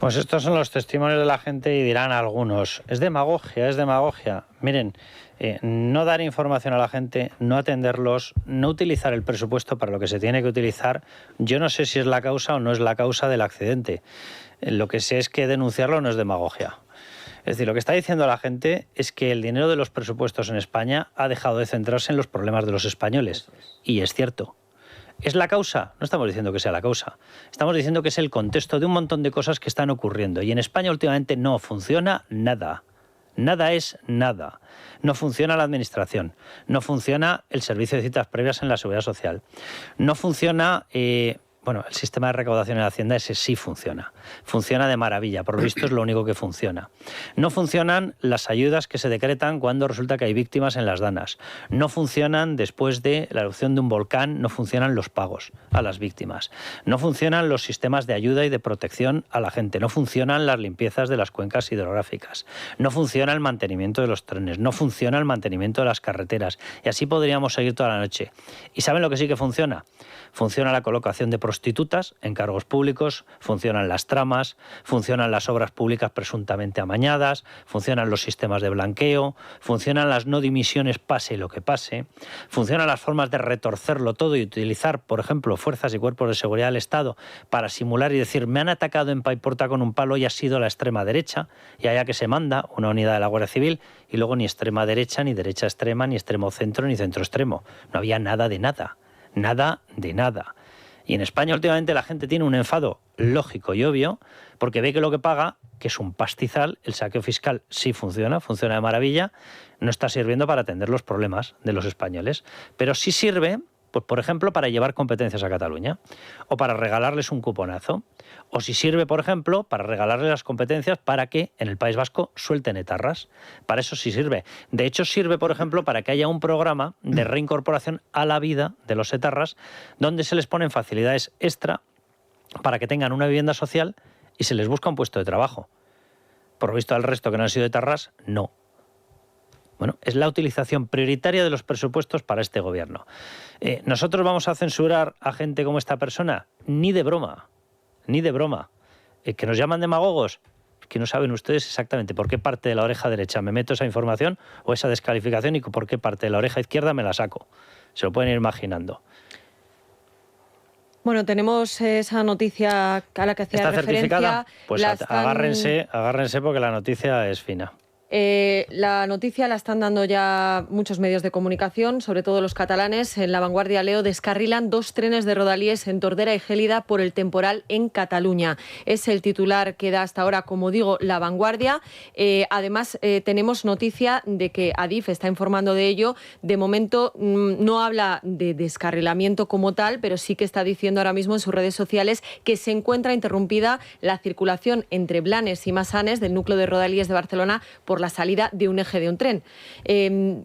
Pues estos son los testimonios de la gente y dirán algunos, es demagogia, es demagogia. Miren, no dar información a la gente, no atenderlos, no utilizar el presupuesto para lo que se tiene que utilizar. Yo no sé si es la causa o no es la causa del accidente. Lo que sé es que denunciarlo no es demagogia. Es decir, lo que está diciendo la gente es que el dinero de los presupuestos en España ha dejado de centrarse en los problemas de los españoles. Y es cierto. ¿Es la causa? No estamos diciendo que sea la causa. Estamos diciendo que es el contexto de un montón de cosas que están ocurriendo. Y en España últimamente no funciona nada. Nada es nada. No funciona la administración. No funciona el servicio de citas previas en la Seguridad Social. No funciona... Bueno, el sistema de recaudación en la Hacienda, ese sí funciona. Funciona de maravilla, por lo visto es lo único que funciona. No funcionan las ayudas que se decretan cuando resulta que hay víctimas en las danas. No funcionan después de la erupción de un volcán, no funcionan los pagos a las víctimas. No funcionan los sistemas de ayuda y de protección a la gente. No funcionan las limpiezas de las cuencas hidrográficas. No funciona el mantenimiento de los trenes. No funciona el mantenimiento de las carreteras. Y así podríamos seguir toda la noche. ¿Y saben lo que sí que funciona? Funciona la colocación de prostitutas en cargos públicos, funcionan las tramas, funcionan las obras públicas presuntamente amañadas, funcionan los sistemas de blanqueo, funcionan las no dimisiones pase lo que pase, funcionan las formas de retorcerlo todo y utilizar, por ejemplo, fuerzas y cuerpos de seguridad del Estado para simular y decir me han atacado en Paiporta con un palo y ha sido la extrema derecha, y allá que se manda una unidad de la Guardia Civil y luego ni extrema derecha, ni derecha extrema, ni extremo centro, ni centro extremo. No había nada de nada. Nada de nada. Y en España últimamente la gente tiene un enfado lógico y obvio porque ve que lo que paga, que es un pastizal, el saqueo fiscal sí funciona, funciona de maravilla, no está sirviendo para atender los problemas de los españoles, pero sí sirve, pues por ejemplo, para llevar competencias a Cataluña o para regalarles un cuponazo, o si sirve, por ejemplo, para regalarles las competencias para que en el País Vasco suelten etarras. Para eso sí sirve. De hecho, sirve, por ejemplo, para que haya un programa de reincorporación a la vida de los etarras donde se les ponen facilidades extra para que tengan una vivienda social y se les busca un puesto de trabajo. Por lo visto, al resto que no han sido etarras, no. Bueno, es la utilización prioritaria de los presupuestos para este gobierno. ¿Nosotros vamos a censurar a gente como esta persona? Ni de broma, ni de broma. ¿Que nos llaman demagogos? que no saben ustedes exactamente por qué parte de la oreja derecha me meto esa información o esa descalificación y por qué parte de la oreja izquierda me la saco. Se lo pueden ir imaginando. Bueno, tenemos esa noticia a la que hacía ¿Está referencia. certificada? Pues agárrense porque la noticia es fina. La noticia la están dando ya muchos medios de comunicación, sobre todo los catalanes. En La Vanguardia leo: descarrilan 2 trenes de Rodalies en Tordera y Gélida por el temporal en Cataluña. Es el titular que da hasta ahora, como digo, La Vanguardia. Además, tenemos noticia de que Adif está informando de ello. De momento no habla de descarrilamiento como tal, pero sí que está diciendo ahora mismo en sus redes sociales que se encuentra interrumpida la circulación entre Blanes y Massanes del núcleo de Rodalies de Barcelona por la salida de un eje de un tren.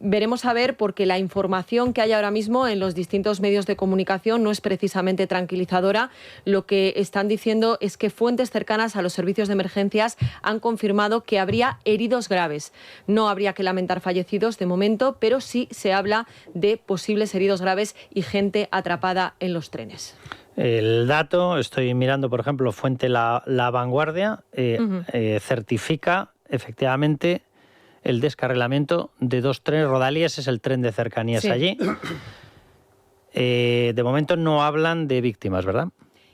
Veremos a ver, porque la información que hay ahora mismo en los distintos medios de comunicación no es precisamente tranquilizadora. Lo que están diciendo es que fuentes cercanas a los servicios de emergencias han confirmado que habría heridos graves. No habría que lamentar fallecidos de momento, pero sí se habla de posibles heridos graves y gente atrapada en los trenes. El dato, estoy mirando, por ejemplo, fuente La Vanguardia, certifica efectivamente el descarrilamiento de 2 trenes. Rodalies es el tren de cercanías allí. De momento no hablan de víctimas, ¿verdad?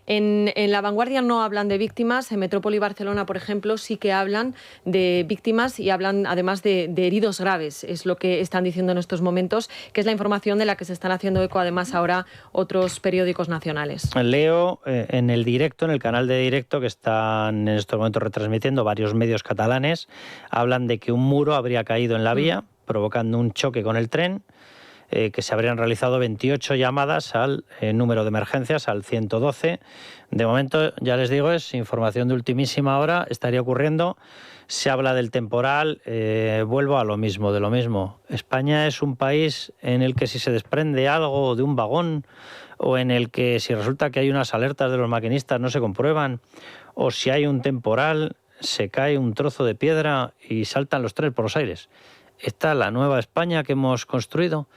En La Vanguardia no hablan de víctimas. En Metrópoli y Barcelona, por ejemplo, sí que hablan de víctimas y hablan además de heridos graves. Es lo que están diciendo en estos momentos, que es la información de la que se están haciendo eco además ahora otros periódicos nacionales. Leo en el directo, en el canal de directo que están en estos momentos retransmitiendo varios medios catalanes, hablan de que un muro habría caído en la vía, provocando un choque con el tren. Que se habrían realizado 28 llamadas al número de emergencias, al 112. De momento, ya les digo, es información de ultimísima hora, estaría ocurriendo. Se habla del temporal, vuelvo a lo mismo, de lo mismo. España es un país en el que si se desprende algo de un vagón, o en el que si resulta que hay unas alertas de los maquinistas no se comprueban, o si hay un temporal, se cae un trozo de piedra y saltan los trenes por los aires. ¿Esta es la nueva España que hemos construido?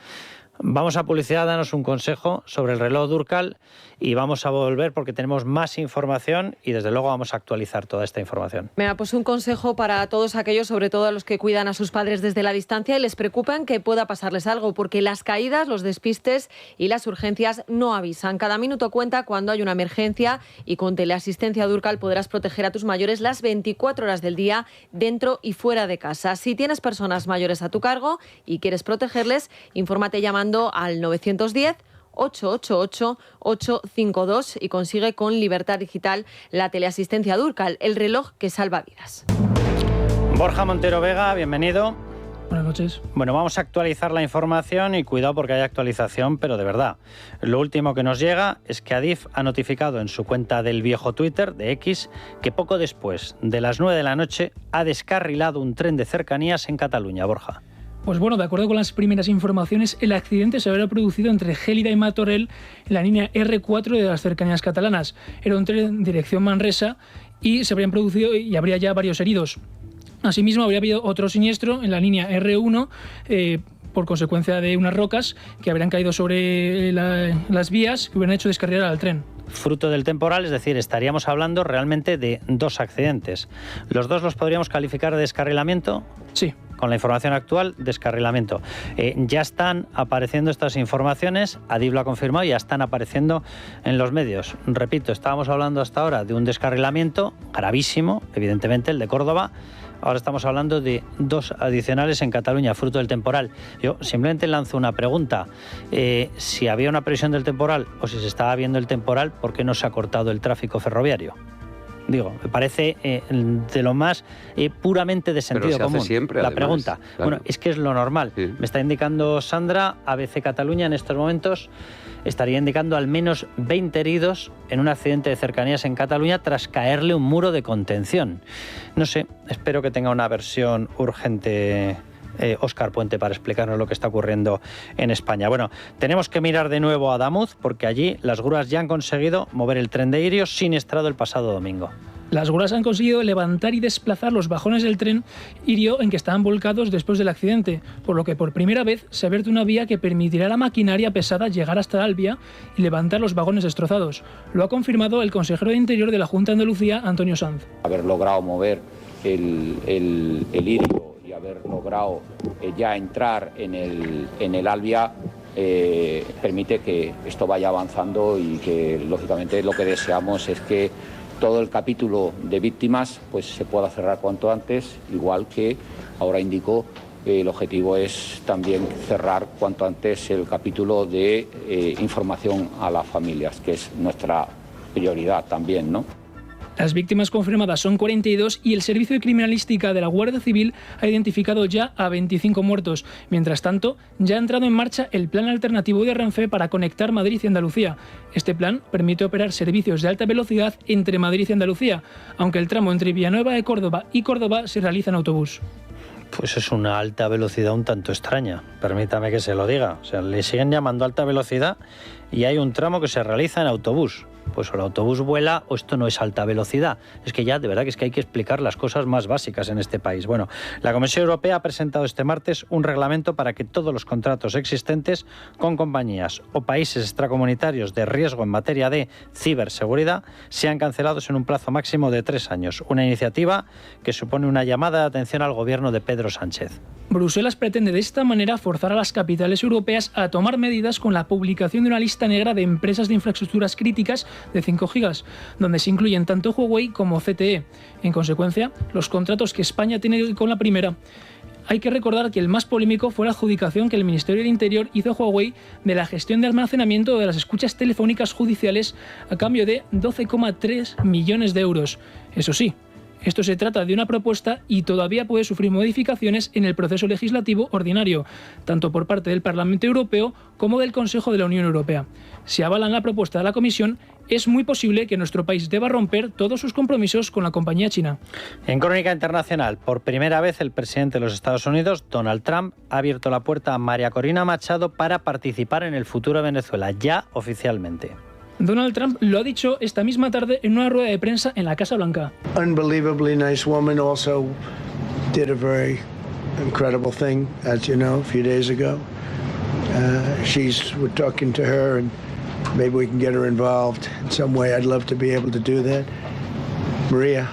Vamos a publicidad, danos un consejo sobre el reloj Durcal y vamos a volver porque tenemos más información y desde luego vamos a actualizar toda esta información. Mira, pues un consejo para todos aquellos, sobre todo a los que cuidan a sus padres desde la distancia y les preocupan que pueda pasarles algo, porque las caídas, los despistes y las urgencias no avisan. Cada minuto cuenta cuando hay una emergencia y con teleasistencia Durcal podrás proteger a tus mayores las 24 horas del día, dentro y fuera de casa. Si tienes personas mayores a tu cargo y quieres protegerles, infórmate llamando al 910 888 852 y consigue con Libertad Digital la teleasistencia Durcal, el reloj que salva vidas. Borja Montero Vega, bienvenido. Buenas noches. Bueno, vamos a actualizar la información y cuidado porque hay actualización, pero de verdad. Lo último que nos llega es que Adif ha notificado en su cuenta del viejo Twitter, de X, que poco después de las 9 de la noche ha descarrilado un tren de cercanías en Cataluña. Borja. Pues bueno, de acuerdo con las primeras informaciones, el accidente se habría producido entre Gélida y Martorell en la línea R4 de las cercanías catalanas. Era un tren en dirección Manresa y se habrían producido y habría ya varios heridos. Asimismo, habría habido otro siniestro en la línea R1 por consecuencia de unas rocas que habrían caído sobre las vías que hubieran hecho descarrilar al tren. Fruto del temporal, es decir, estaríamos hablando realmente de 2 accidentes. ¿Los 2 los podríamos calificar de descarrilamiento? Sí. Con la información actual, descarrilamiento. Ya están apareciendo estas informaciones, Adif lo ha confirmado, ya están apareciendo en los medios. Repito, estábamos hablando hasta ahora de un descarrilamiento gravísimo, evidentemente el de Córdoba. Ahora estamos hablando de 2 adicionales en Cataluña, fruto del temporal. Yo simplemente lanzo una pregunta. Si había una previsión del temporal o si se estaba viendo el temporal, ¿por qué no se ha cortado el tráfico ferroviario? Digo, me parece de lo más puramente de sentido común. Siempre, la además, pregunta. Claro. Bueno, es que es lo normal. Sí. Me está indicando Sandra, ABC Cataluña en estos momentos estaría indicando al menos 20 heridos en un accidente de cercanías en Cataluña tras caerle un muro de contención. No sé, espero que tenga una versión urgente Óscar Puente para explicarnos lo que está ocurriendo en España. Bueno, tenemos que mirar de nuevo a Adamuz porque allí las grúas ya han conseguido mover el tren de Irio siniestrado el pasado domingo. Las grúas han conseguido levantar y desplazar los vagones del tren Irio en que estaban volcados después del accidente, por lo que por primera vez se ha abierto una vía que permitirá a la maquinaria pesada llegar hasta Albia y levantar los vagones destrozados. Lo ha confirmado el consejero de Interior de la Junta de Andalucía, Antonio Sanz. Haber logrado mover el Lirio y haber logrado ya entrar en el Albia permite que esto vaya avanzando y que lógicamente lo que deseamos es que todo el capítulo de víctimas pues se pueda cerrar cuanto antes, igual que ahora indicó el objetivo es también cerrar cuanto antes el capítulo de información a las familias, que es nuestra prioridad también, ¿no? Las víctimas confirmadas son 42 y el Servicio de Criminalística de la Guardia Civil ha identificado ya a 25 muertos. Mientras tanto, ya ha entrado en marcha el plan alternativo de Renfe para conectar Madrid y Andalucía. Este plan permite operar servicios de alta velocidad entre Madrid y Andalucía, aunque el tramo entre Villanueva de Córdoba y Córdoba se realiza en autobús. Pues es una alta velocidad un tanto extraña, permítame que se lo diga. O sea, le siguen llamando alta velocidad y hay un tramo que se realiza en autobús. Pues o el autobús vuela o esto no es alta velocidad. Es que ya, de verdad, que es que hay que explicar las cosas más básicas en este país. Bueno, la Comisión Europea ha presentado este martes un reglamento para que todos los contratos existentes con compañías o países extracomunitarios de riesgo en materia de ciberseguridad sean cancelados en un plazo máximo de 3 años. Una iniciativa que supone una llamada de atención al gobierno de Pedro Sánchez. Bruselas pretende de esta manera forzar a las capitales europeas a tomar medidas con la publicación de una lista negra de empresas de infraestructuras críticas de 5 gigas, donde se incluyen tanto Huawei como ZTE. En consecuencia, los contratos que España tiene con la primera. Hay que recordar que el más polémico fue la adjudicación que el Ministerio del Interior hizo a Huawei de la gestión de almacenamiento de las escuchas telefónicas judiciales a cambio de 12,3 millones de euros. Eso sí, esto se trata de una propuesta y todavía puede sufrir modificaciones en el proceso legislativo ordinario, tanto por parte del Parlamento Europeo como del Consejo de la Unión Europea. Si avalan la propuesta de la Comisión, es muy posible que nuestro país deba romper todos sus compromisos con la compañía china. En Crónica Internacional, por primera vez el presidente de los Estados Unidos, Donald Trump, ha abierto la puerta a María Corina Machado para participar en el futuro de Venezuela, ya oficialmente. Donald Trump lo ha dicho esta misma tarde en una rueda de prensa en la Casa Blanca. Unbelievably nice woman, also did a very incredible thing, as you know, a few days ago. We're talking to her and maybe we can get her involved in some way. I'd love to be able to do that. Maria.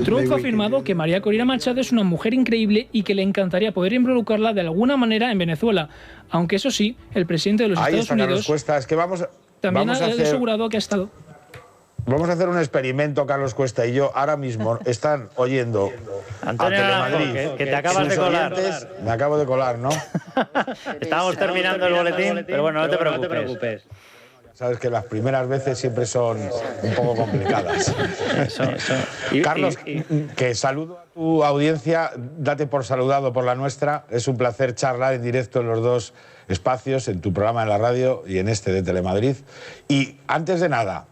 Trump ha afirmado que María Corina Machado es una mujer increíble y que le encantaría poder involucrarla de alguna manera en Venezuela. Aunque eso sí, el presidente de los Estados Unidos Cuesta. Es que también ha asegurado que ha estado. Vamos a hacer un experimento, Carlos Cuesta y yo. Ahora mismo están oyendo Antonio, a Telemadrid. Que te acabas de colar. Me acabo de colar, ¿no? Estábamos terminando el boletín, pero bueno, no te preocupes. Sabes que las primeras veces siempre son un poco complicadas. Carlos, que saludo a tu audiencia, date por saludado por la nuestra. Es un placer charlar en directo en los dos espacios, en tu programa en la radio y en este de Telemadrid. Y antes de nada,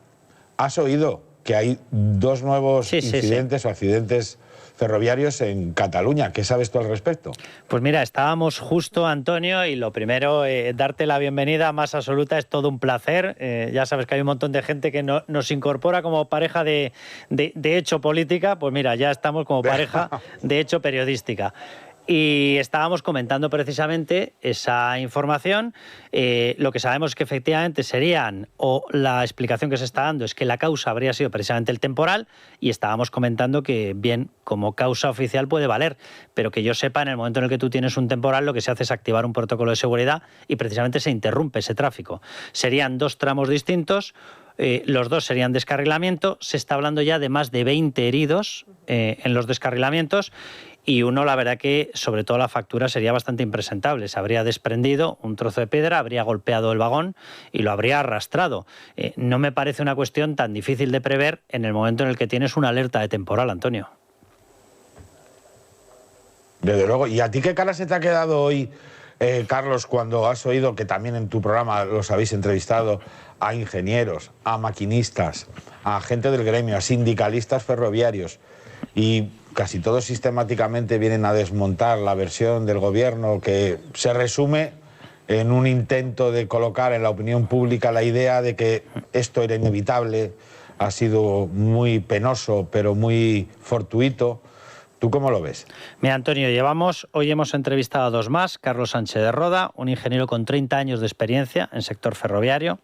¿has oído que hay 2 nuevos incidentes o accidentes ferroviarios en Cataluña? ¿Qué sabes tú al respecto? Pues mira, estábamos justo, Antonio, y lo primero, darte la bienvenida más absoluta, es todo un placer. Ya sabes que hay un montón de gente que nos incorpora como pareja de hecho política, pues mira, ya estamos como pareja de hecho periodística. Y estábamos comentando precisamente esa información. Lo que sabemos es que efectivamente serían, o la explicación que se está dando es que la causa habría sido precisamente el temporal, y estábamos comentando que, bien, como causa oficial puede valer, pero que yo sepa, en el momento en el que tú tienes un temporal, lo que se hace es activar un protocolo de seguridad y precisamente se interrumpe ese tráfico. Serían 2 tramos distintos. Los 2 serían descarrilamiento. Se está hablando ya de más de 20 heridos en los descarrilamientos. Y uno, la verdad que, sobre todo la factura sería bastante impresentable. Se habría desprendido un trozo de piedra, habría golpeado el vagón y lo habría arrastrado. No me parece una cuestión tan difícil de prever en el momento en el que tienes una alerta de temporal, Antonio. Desde luego. ¿Y a ti qué cara se te ha quedado hoy, Carlos, cuando has oído que también en tu programa los habéis entrevistado a ingenieros, a maquinistas, a gente del gremio, a sindicalistas ferroviarios, y casi todos sistemáticamente vienen a desmontar la versión del gobierno que se resume en un intento de colocar en la opinión pública la idea de que esto era inevitable, ha sido muy penoso, pero muy fortuito? ¿Tú cómo lo ves? Mira, Antonio, hoy hemos entrevistado a 2 más, Carlos Sánchez de Roda, un ingeniero con 30 años de experiencia en sector ferroviario,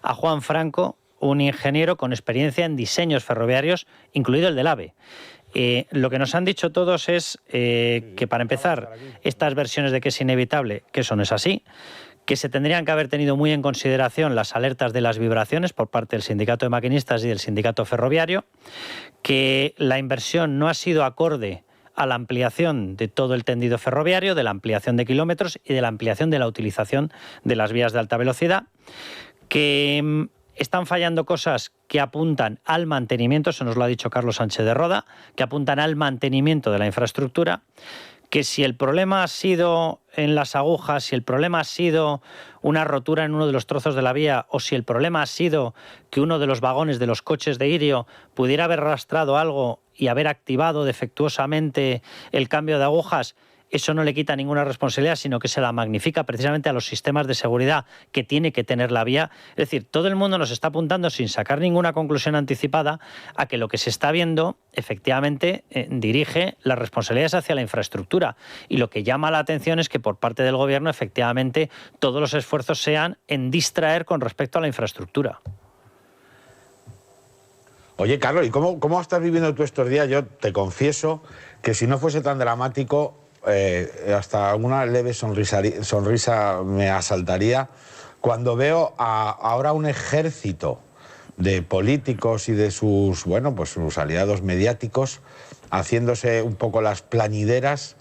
a Juan Franco, un ingeniero con experiencia en diseños ferroviarios, incluido el del AVE. Lo que nos han dicho todos es que, para empezar, estas versiones de que es inevitable, que eso no es así, que se tendrían que haber tenido muy en consideración las alertas de las vibraciones por parte del Sindicato de Maquinistas y del Sindicato Ferroviario, que la inversión no ha sido acorde a la ampliación de todo el tendido ferroviario, de la ampliación de kilómetros y de la ampliación de la utilización de las vías de alta velocidad, que están fallando cosas que apuntan al mantenimiento, eso nos lo ha dicho Carlos Sánchez de Roda, que apuntan al mantenimiento de la infraestructura, que si el problema ha sido en las agujas, si el problema ha sido una rotura en uno de los trozos de la vía, o si el problema ha sido que uno de los vagones de los coches de Irio pudiera haber arrastrado algo y haber activado defectuosamente el cambio de agujas, eso no le quita ninguna responsabilidad, sino que se la magnifica precisamente a los sistemas de seguridad que tiene que tener la vía. Es decir, todo el mundo nos está apuntando, sin sacar ninguna conclusión anticipada, a que lo que se está viendo efectivamente dirige las responsabilidades hacia la infraestructura. Y lo que llama la atención es que por parte del Gobierno efectivamente todos los esfuerzos sean en distraer con respecto a la infraestructura. Oye, Carlos, ¿y cómo estás viviendo tú estos días? Yo te confieso que si no fuese tan dramático, hasta una leve sonrisa me asaltaría cuando veo ahora un ejército de políticos y de sus aliados mediáticos haciéndose un poco las plañideras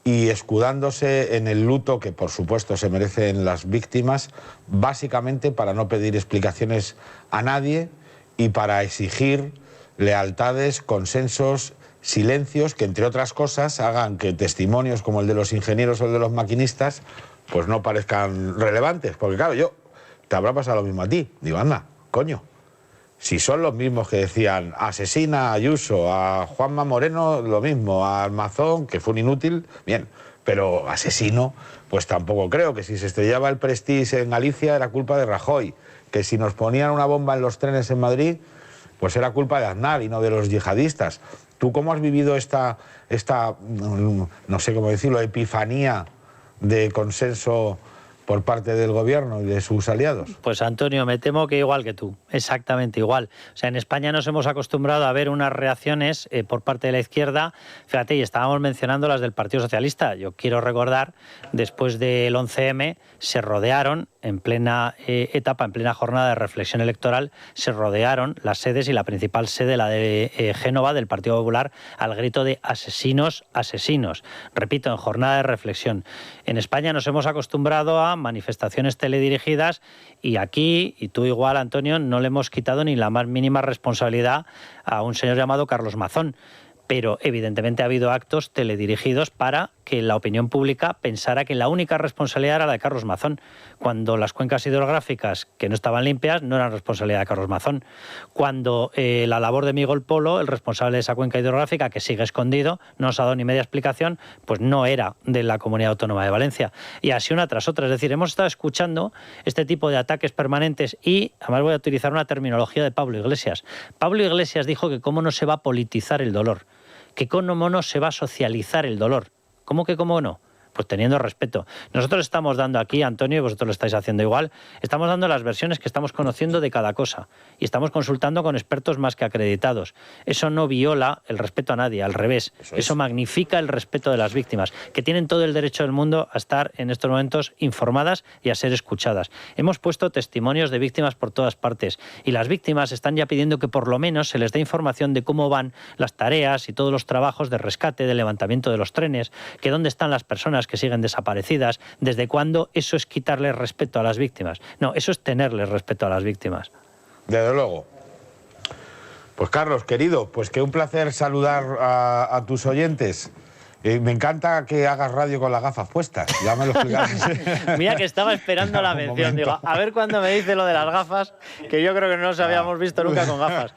y escudándose en el luto que por supuesto se merecen las víctimas, básicamente para no pedir explicaciones a nadie y para exigir lealtades, consensos, silencios que, entre otras cosas, hagan que testimonios como el de los ingenieros o el de los maquinistas pues no parezcan relevantes. Porque claro, te habrá pasado lo mismo a ti. Digo, anda, coño, si son los mismos que decían asesina a Ayuso, a Juanma Moreno lo mismo, a Armazón, que fue un inútil, bien, pero asesino, pues tampoco creo. Que si se estrellaba el Prestige en Galicia era culpa de Rajoy, que si nos ponían una bomba en los trenes en Madrid, pues era culpa de Aznar y no de los yihadistas. ¿Tú cómo has vivido esta no sé cómo decirlo, epifanía de consenso por parte del Gobierno y de sus aliados? Pues Antonio, me temo que igual que tú, exactamente igual. O sea, en España nos hemos acostumbrado a ver unas reacciones por parte de la izquierda. Fíjate, y estábamos mencionando las del Partido Socialista. Yo quiero recordar, después del 11M, se rodearon en plena etapa, en plena jornada de reflexión electoral, se rodearon las sedes y la principal sede, la de Génova, del Partido Popular, al grito de asesinos, asesinos. Repito, en jornada de reflexión. En España nos hemos acostumbrado a manifestaciones teledirigidas y aquí, y tú igual, Antonio, no le hemos quitado ni la más mínima responsabilidad a un señor llamado Carlos Mazón. Pero evidentemente ha habido actos teledirigidos para que la opinión pública pensara que la única responsabilidad era la de Carlos Mazón, cuando las cuencas hidrográficas que no estaban limpias no eran responsabilidad de Carlos Mazón, cuando la labor de Miguel Polo, el responsable de esa cuenca hidrográfica que sigue escondido, no nos ha dado ni media explicación, pues no era de la Comunidad Autónoma de Valencia. Y así una tras otra. Es decir, hemos estado escuchando este tipo de ataques permanentes y, además voy a utilizar una terminología de Pablo Iglesias. Pablo Iglesias dijo que cómo no se va a politizar el dolor, que cómo no se va a socializar el dolor. ¿Cómo que cómo no? Pues teniendo respeto. Nosotros estamos dando aquí, Antonio, y vosotros lo estáis haciendo igual, estamos dando las versiones que estamos conociendo de cada cosa y estamos consultando con expertos más que acreditados. Eso no viola el respeto a nadie, al revés. Eso magnifica el respeto de las víctimas, que tienen todo el derecho del mundo a estar en estos momentos informadas y a ser escuchadas. Hemos puesto testimonios de víctimas por todas partes y las víctimas están ya pidiendo que por lo menos se les dé información de cómo van las tareas y todos los trabajos de rescate, de levantamiento de los trenes, que dónde están las personas que siguen desaparecidas, desde cuándo. Eso es quitarles respeto a las víctimas. No, eso es tenerles respeto a las víctimas. Desde luego. Pues Carlos, querido, pues que un placer saludar a tus oyentes. Me encanta que hagas radio con las gafas puestas. Ya me lo explicaste. Mira que estaba esperando la mención. Digo, a ver cuándo me dice lo de las gafas, que yo creo que no nos habíamos visto nunca con gafas.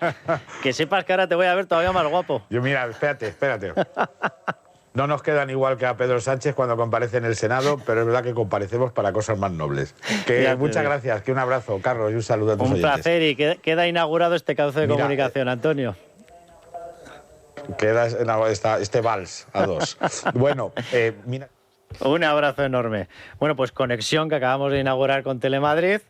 Que sepas que ahora te voy a ver todavía más guapo. Yo, mira, espérate. No nos quedan igual que a Pedro Sánchez cuando comparece en el Senado, pero es verdad que comparecemos para cosas más nobles. Muchas gracias, que un abrazo, Carlos, y un saludo a tus oyentes. Un placer, y queda inaugurado este cauce de comunicación, Antonio. Queda este vals a dos. Bueno, mira... Un abrazo enorme. Bueno, pues conexión que acabamos de inaugurar con Telemadrid.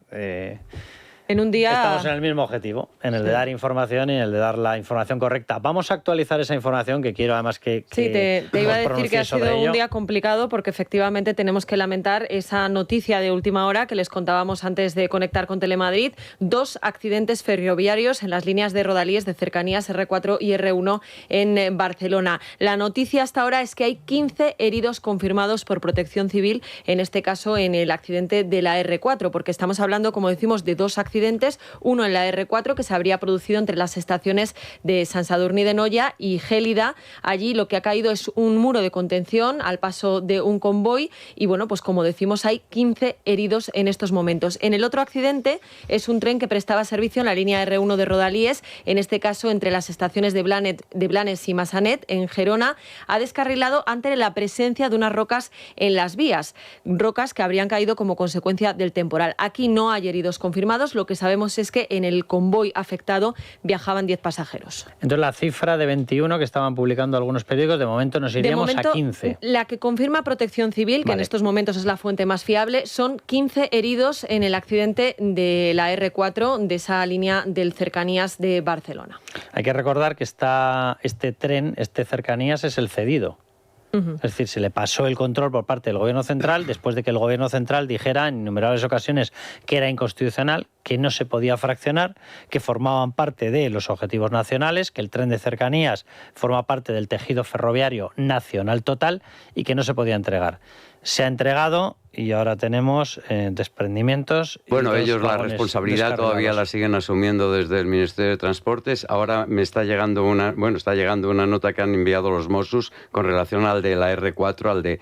En un día... Estamos en el mismo objetivo, en el de dar información y en el de dar la información correcta. Vamos a actualizar esa información, que quiero además que Sí, te iba a decir que ha sido un día complicado porque efectivamente tenemos que lamentar esa noticia de última hora que les contábamos antes de conectar con Telemadrid. 2 accidentes ferroviarios en las líneas de Rodalies de cercanías R4 y R1 en Barcelona. La noticia hasta ahora es que hay 15 heridos confirmados por Protección Civil, en este caso en el accidente de la R4, porque estamos hablando, como decimos, de 2 accidentes, uno en la R4 que se habría producido entre las estaciones de Sant Sadurní d'Anoia y Gélida. Allí lo que ha caído es un muro de contención al paso de un convoy y bueno, pues como decimos, hay 15 heridos en estos momentos. En el otro accidente es un tren que prestaba servicio en la línea R1 de Rodalies, en este caso entre las estaciones de Blanes y Massanet, en Gerona, ha descarrilado ante la presencia de unas rocas en las vías, rocas que habrían caído como consecuencia del temporal. Aquí no hay heridos confirmados, lo que sabemos es que en el convoy afectado viajaban 10 pasajeros. Entonces la cifra de 21 que estaban publicando algunos periódicos, de momento nos iríamos a 15. La que confirma Protección Civil, que en estos momentos es la fuente más fiable, son 15 heridos en el accidente de la R4, de esa línea del Cercanías de Barcelona. Hay que recordar que este tren, este Cercanías, es el cedido. Es decir, se le pasó el control por parte del Gobierno Central después de que el Gobierno Central dijera en innumerables ocasiones que era inconstitucional, que no se podía fraccionar, que formaban parte de los objetivos nacionales, que el tren de cercanías forma parte del tejido ferroviario nacional total y que no se podía entregar. Se ha entregado y ahora tenemos desprendimientos. Bueno, ellos la responsabilidad todavía la siguen asumiendo desde el Ministerio de Transportes. Ahora me está llegando una nota que han enviado los Mossos con relación al de la R4, al de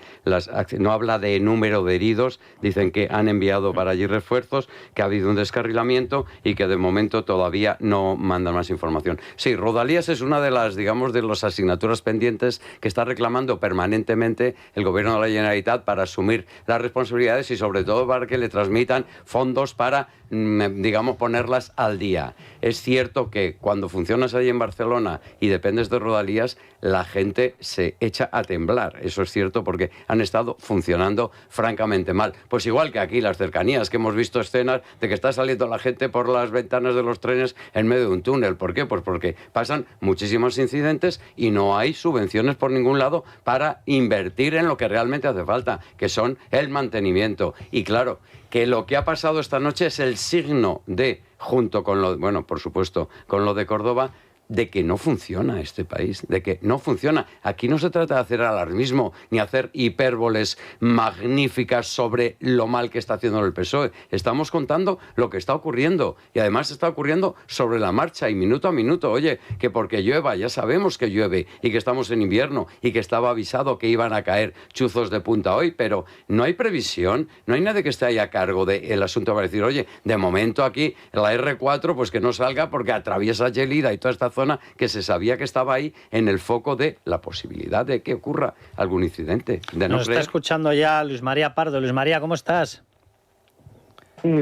no habla de número de heridos, dicen que han enviado para allí refuerzos, que ha habido un descarrilamiento y que de momento todavía no mandan más información. Sí, Rodalies es una de las, digamos, de las asignaturas pendientes que está reclamando permanentemente el Gobierno de la Generalitat para asumir las responsabilidades y sobre todo para que le transmitan fondos para, digamos, ponerlas al día. Es cierto que cuando funcionas allí en Barcelona y dependes de Rodalies, la gente se echa a temblar. Eso es cierto porque han estado funcionando francamente mal. Pues igual que aquí las cercanías, que hemos visto escenas de que está saliendo la gente por las ventanas de los trenes en medio de un túnel. ¿Por qué? Pues porque pasan muchísimos incidentes y no hay subvenciones por ningún lado para invertir en lo que realmente hace falta, que son el mantenimiento. Y claro, que lo que ha pasado esta noche es el signo de, junto con lo, bueno, por supuesto, con lo de Córdoba, de que no funciona este país, de que no funciona. Aquí no se trata de hacer alarmismo ni hacer hipérboles magníficas sobre lo mal que está haciendo el PSOE. Estamos contando lo que está ocurriendo y además está ocurriendo sobre la marcha y minuto a minuto. Oye, que porque llueva, ya sabemos que llueve y que estamos en invierno y que estaba avisado que iban a caer chuzos de punta hoy, pero no hay previsión, no hay nadie que esté ahí a cargo del asunto para decir, oye, de momento aquí la R4 pues que no salga porque atraviesa Gélida y toda esta zona que se sabía que estaba ahí en el foco de la posibilidad de que ocurra algún incidente. Nos está escuchando ya Luis María Pardo. Luis María, ¿cómo estás?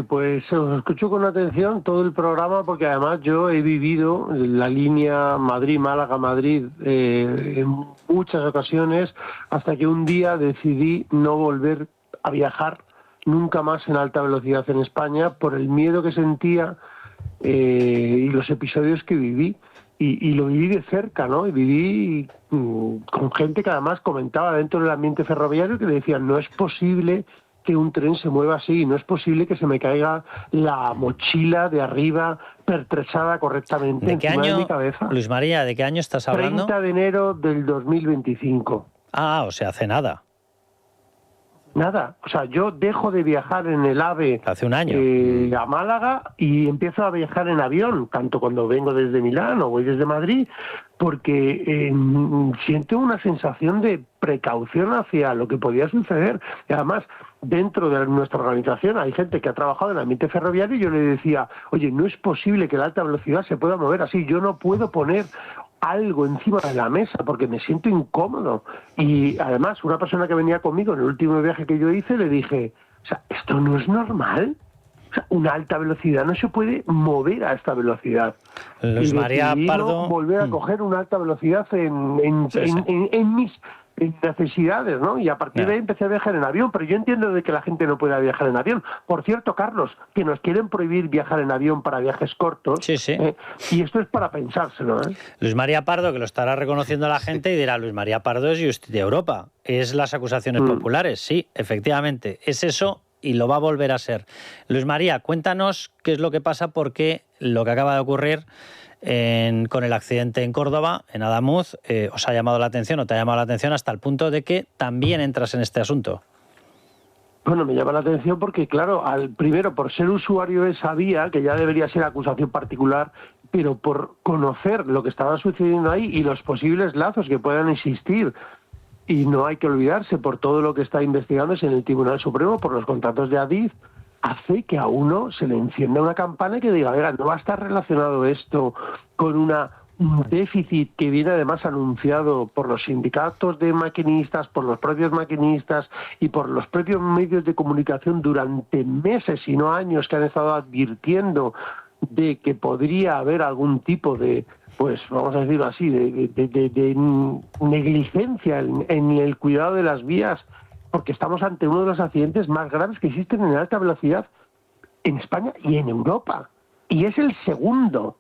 Pues os escucho con atención todo el programa porque además yo he vivido la línea Madrid-Málaga-Madrid en muchas ocasiones hasta que un día decidí no volver a viajar nunca más en alta velocidad en España por el miedo que sentía y los episodios que viví. Y lo viví de cerca, ¿no? Y viví con gente que además comentaba dentro del ambiente ferroviario que decían, no es posible que un tren se mueva así, no es posible que se me caiga la mochila de arriba pertrechada correctamente ¿De qué encima año, de mi cabeza. Luis María, ¿de qué año estás hablando? 30 de enero del 2025. Ah, o sea, hace nada. Nada, o sea, yo dejo de viajar en el AVE hace un año a Málaga y empiezo a viajar en avión, tanto cuando vengo desde Milán o voy desde Madrid, porque siento una sensación de precaución hacia lo que podía suceder. Y además, dentro de nuestra organización hay gente que ha trabajado en el ambiente ferroviario y yo le decía, oye, no es posible que la alta velocidad se pueda mover así, yo no puedo poner algo encima de la mesa porque me siento incómodo. Y además, una persona que venía conmigo en el último viaje que yo hice, le dije, o sea, ¿esto no es normal? O sea, una alta velocidad no se puede mover a esta velocidad. Luis María Pardo, volver a coger una alta velocidad en mis necesidades, ¿no? Y a partir de ahí empecé a viajar en avión, pero yo entiendo de que la gente no pueda viajar en avión. Por cierto, Carlos, que nos quieren prohibir viajar en avión para viajes cortos. Sí, sí. Y esto es para pensárselo, ¿eh? Luis María Pardo, que lo estará reconociendo la gente y dirá, Luis María Pardo es Justicia Europa. Es las acusaciones populares. Sí, efectivamente, es eso y lo va a volver a ser. Luis María, cuéntanos qué es lo que pasa, porque lo que acaba de ocurrir con el accidente en Córdoba, en Adamuz, os ha llamado la atención o te ha llamado la atención hasta el punto de que también entras en este asunto. Bueno, me llama la atención porque, claro, primero, por ser usuario de esa vía, que ya debería ser acusación particular, pero por conocer lo que estaba sucediendo ahí y los posibles lazos que puedan existir. Y no hay que olvidarse, por todo lo que está investigándose en el Tribunal Supremo, por los contratos de Adif, hace que a uno se le encienda una campana y que diga, oiga, no va a estar relacionado esto con un déficit que viene además anunciado por los sindicatos de maquinistas, por los propios maquinistas y por los propios medios de comunicación durante meses, si no años, que han estado advirtiendo de que podría haber algún tipo de, pues vamos a decirlo así, de negligencia en el cuidado de las vías, porque estamos ante uno de los accidentes más graves que existen en alta velocidad en España y en Europa. Y es el segundo,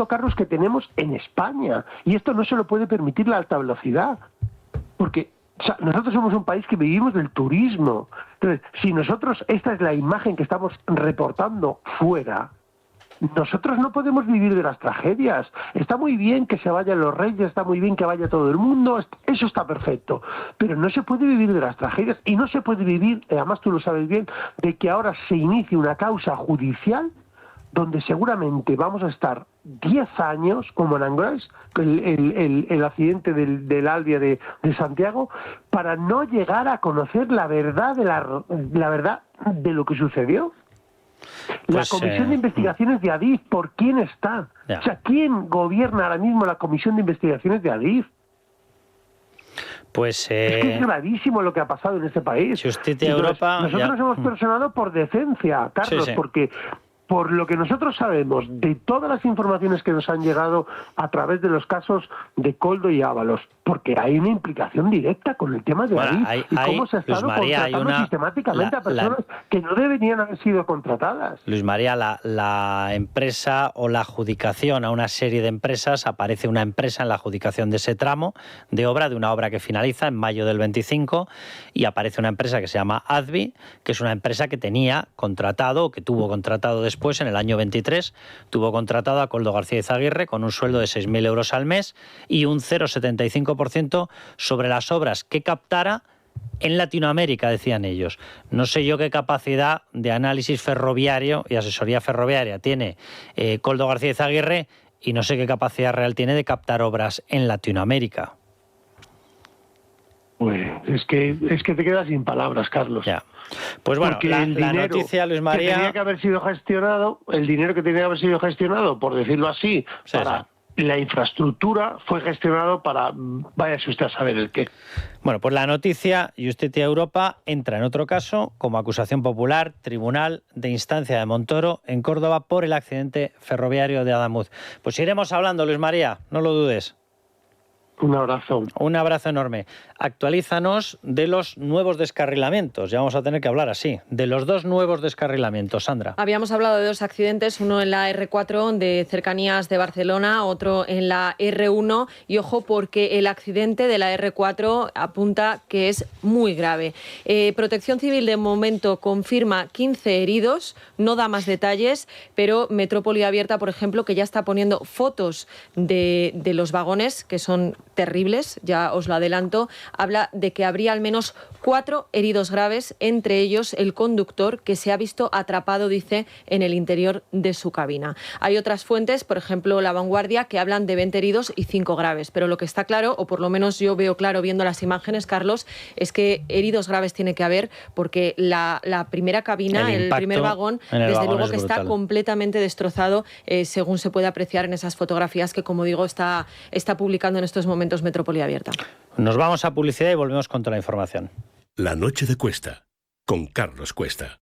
Carlos, que tenemos en España. Y esto no se lo puede permitir la alta velocidad. Porque nosotros somos un país que vivimos del turismo. Entonces, si nosotros, esta es la imagen que estamos reportando fuera, nosotros no podemos vivir de las tragedias. Está muy bien que se vayan los reyes, está muy bien que vaya todo el mundo, eso está perfecto, pero no se puede vivir de las tragedias y no se puede vivir, además tú lo sabes bien, de que ahora se inicie una causa judicial donde seguramente vamos a estar 10 años, como en Angers, el accidente del Albia de Santiago, para no llegar a conocer la verdad la verdad de lo que sucedió. Pues, la Comisión de Investigaciones de Adif, ¿por quién está? Ya. O sea, ¿quién gobierna ahora mismo la Comisión de Investigaciones de Adif? Pues es que es gravísimo lo que ha pasado en este país. Justicia Europa. Nosotros nos hemos personado por decencia, Carlos, porque por lo que nosotros sabemos de todas las informaciones que nos han llegado a través de los casos de Koldo y Ábalos, porque hay una implicación directa con el tema de Adif y cómo se ha estado contratando sistemáticamente a personas que no deberían haber sido contratadas. Luis María, la empresa o la adjudicación a una serie de empresas, aparece una empresa en la adjudicación de ese tramo de una obra que finaliza en mayo del 25, y aparece una empresa que se llama Advi, que es una empresa que tenía contratado, o que tuvo contratado después, en el año 23, tuvo contratado a Koldo García Izaguirre con un sueldo de 6.000 euros al mes y un 0,75% sobre las obras que captara en Latinoamérica, decían ellos. No sé yo qué capacidad de análisis ferroviario y asesoría ferroviaria tiene Koldo García Izaguirre, y no sé qué capacidad real tiene de captar obras en Latinoamérica. Pues es que te quedas sin palabras, Carlos. Ya. Pues bueno, la noticia, Luis María, que tenía que haber sido gestionado, el dinero que tenía que haber sido gestionado, por decirlo así, para la infraestructura, fue gestionado para, váyase usted a saber el qué. Bueno, pues la noticia, Justicia Europa entra en otro caso como acusación popular, Tribunal de Instancia de Montoro, en Córdoba, por el accidente ferroviario de Adamuz. Pues iremos hablando, Luis María, no lo dudes. Un abrazo. Un abrazo enorme. Actualízanos de los nuevos descarrilamientos. Ya vamos a tener que hablar así. De los dos nuevos descarrilamientos, Sandra. Habíamos hablado de dos accidentes, uno en la R4 de cercanías de Barcelona, otro en la R1. Y ojo, porque el accidente de la R4 apunta que es muy grave. Protección Civil de momento confirma 15 heridos, no da más detalles, pero Metrópoli Abierta, por ejemplo, que ya está poniendo fotos de los vagones, que son terribles, ya os lo adelanto, habla de que habría al menos 4 heridos graves, entre ellos el conductor, que se ha visto atrapado, dice, en el interior de su cabina. Hay otras fuentes, por ejemplo La Vanguardia, que hablan de 20 heridos y 5 graves, pero lo que está claro, o por lo menos yo veo claro viendo las imágenes, Carlos, es que heridos graves tiene que haber, porque la primera cabina, el primer vagón, desde luego que está completamente destrozado, según se puede apreciar en esas fotografías que, como digo, está publicando en estos momentos Metrópoli Abierta. Nos vamos a publicidad y volvemos con toda la información. La noche de Cuesta, con Carlos Cuesta.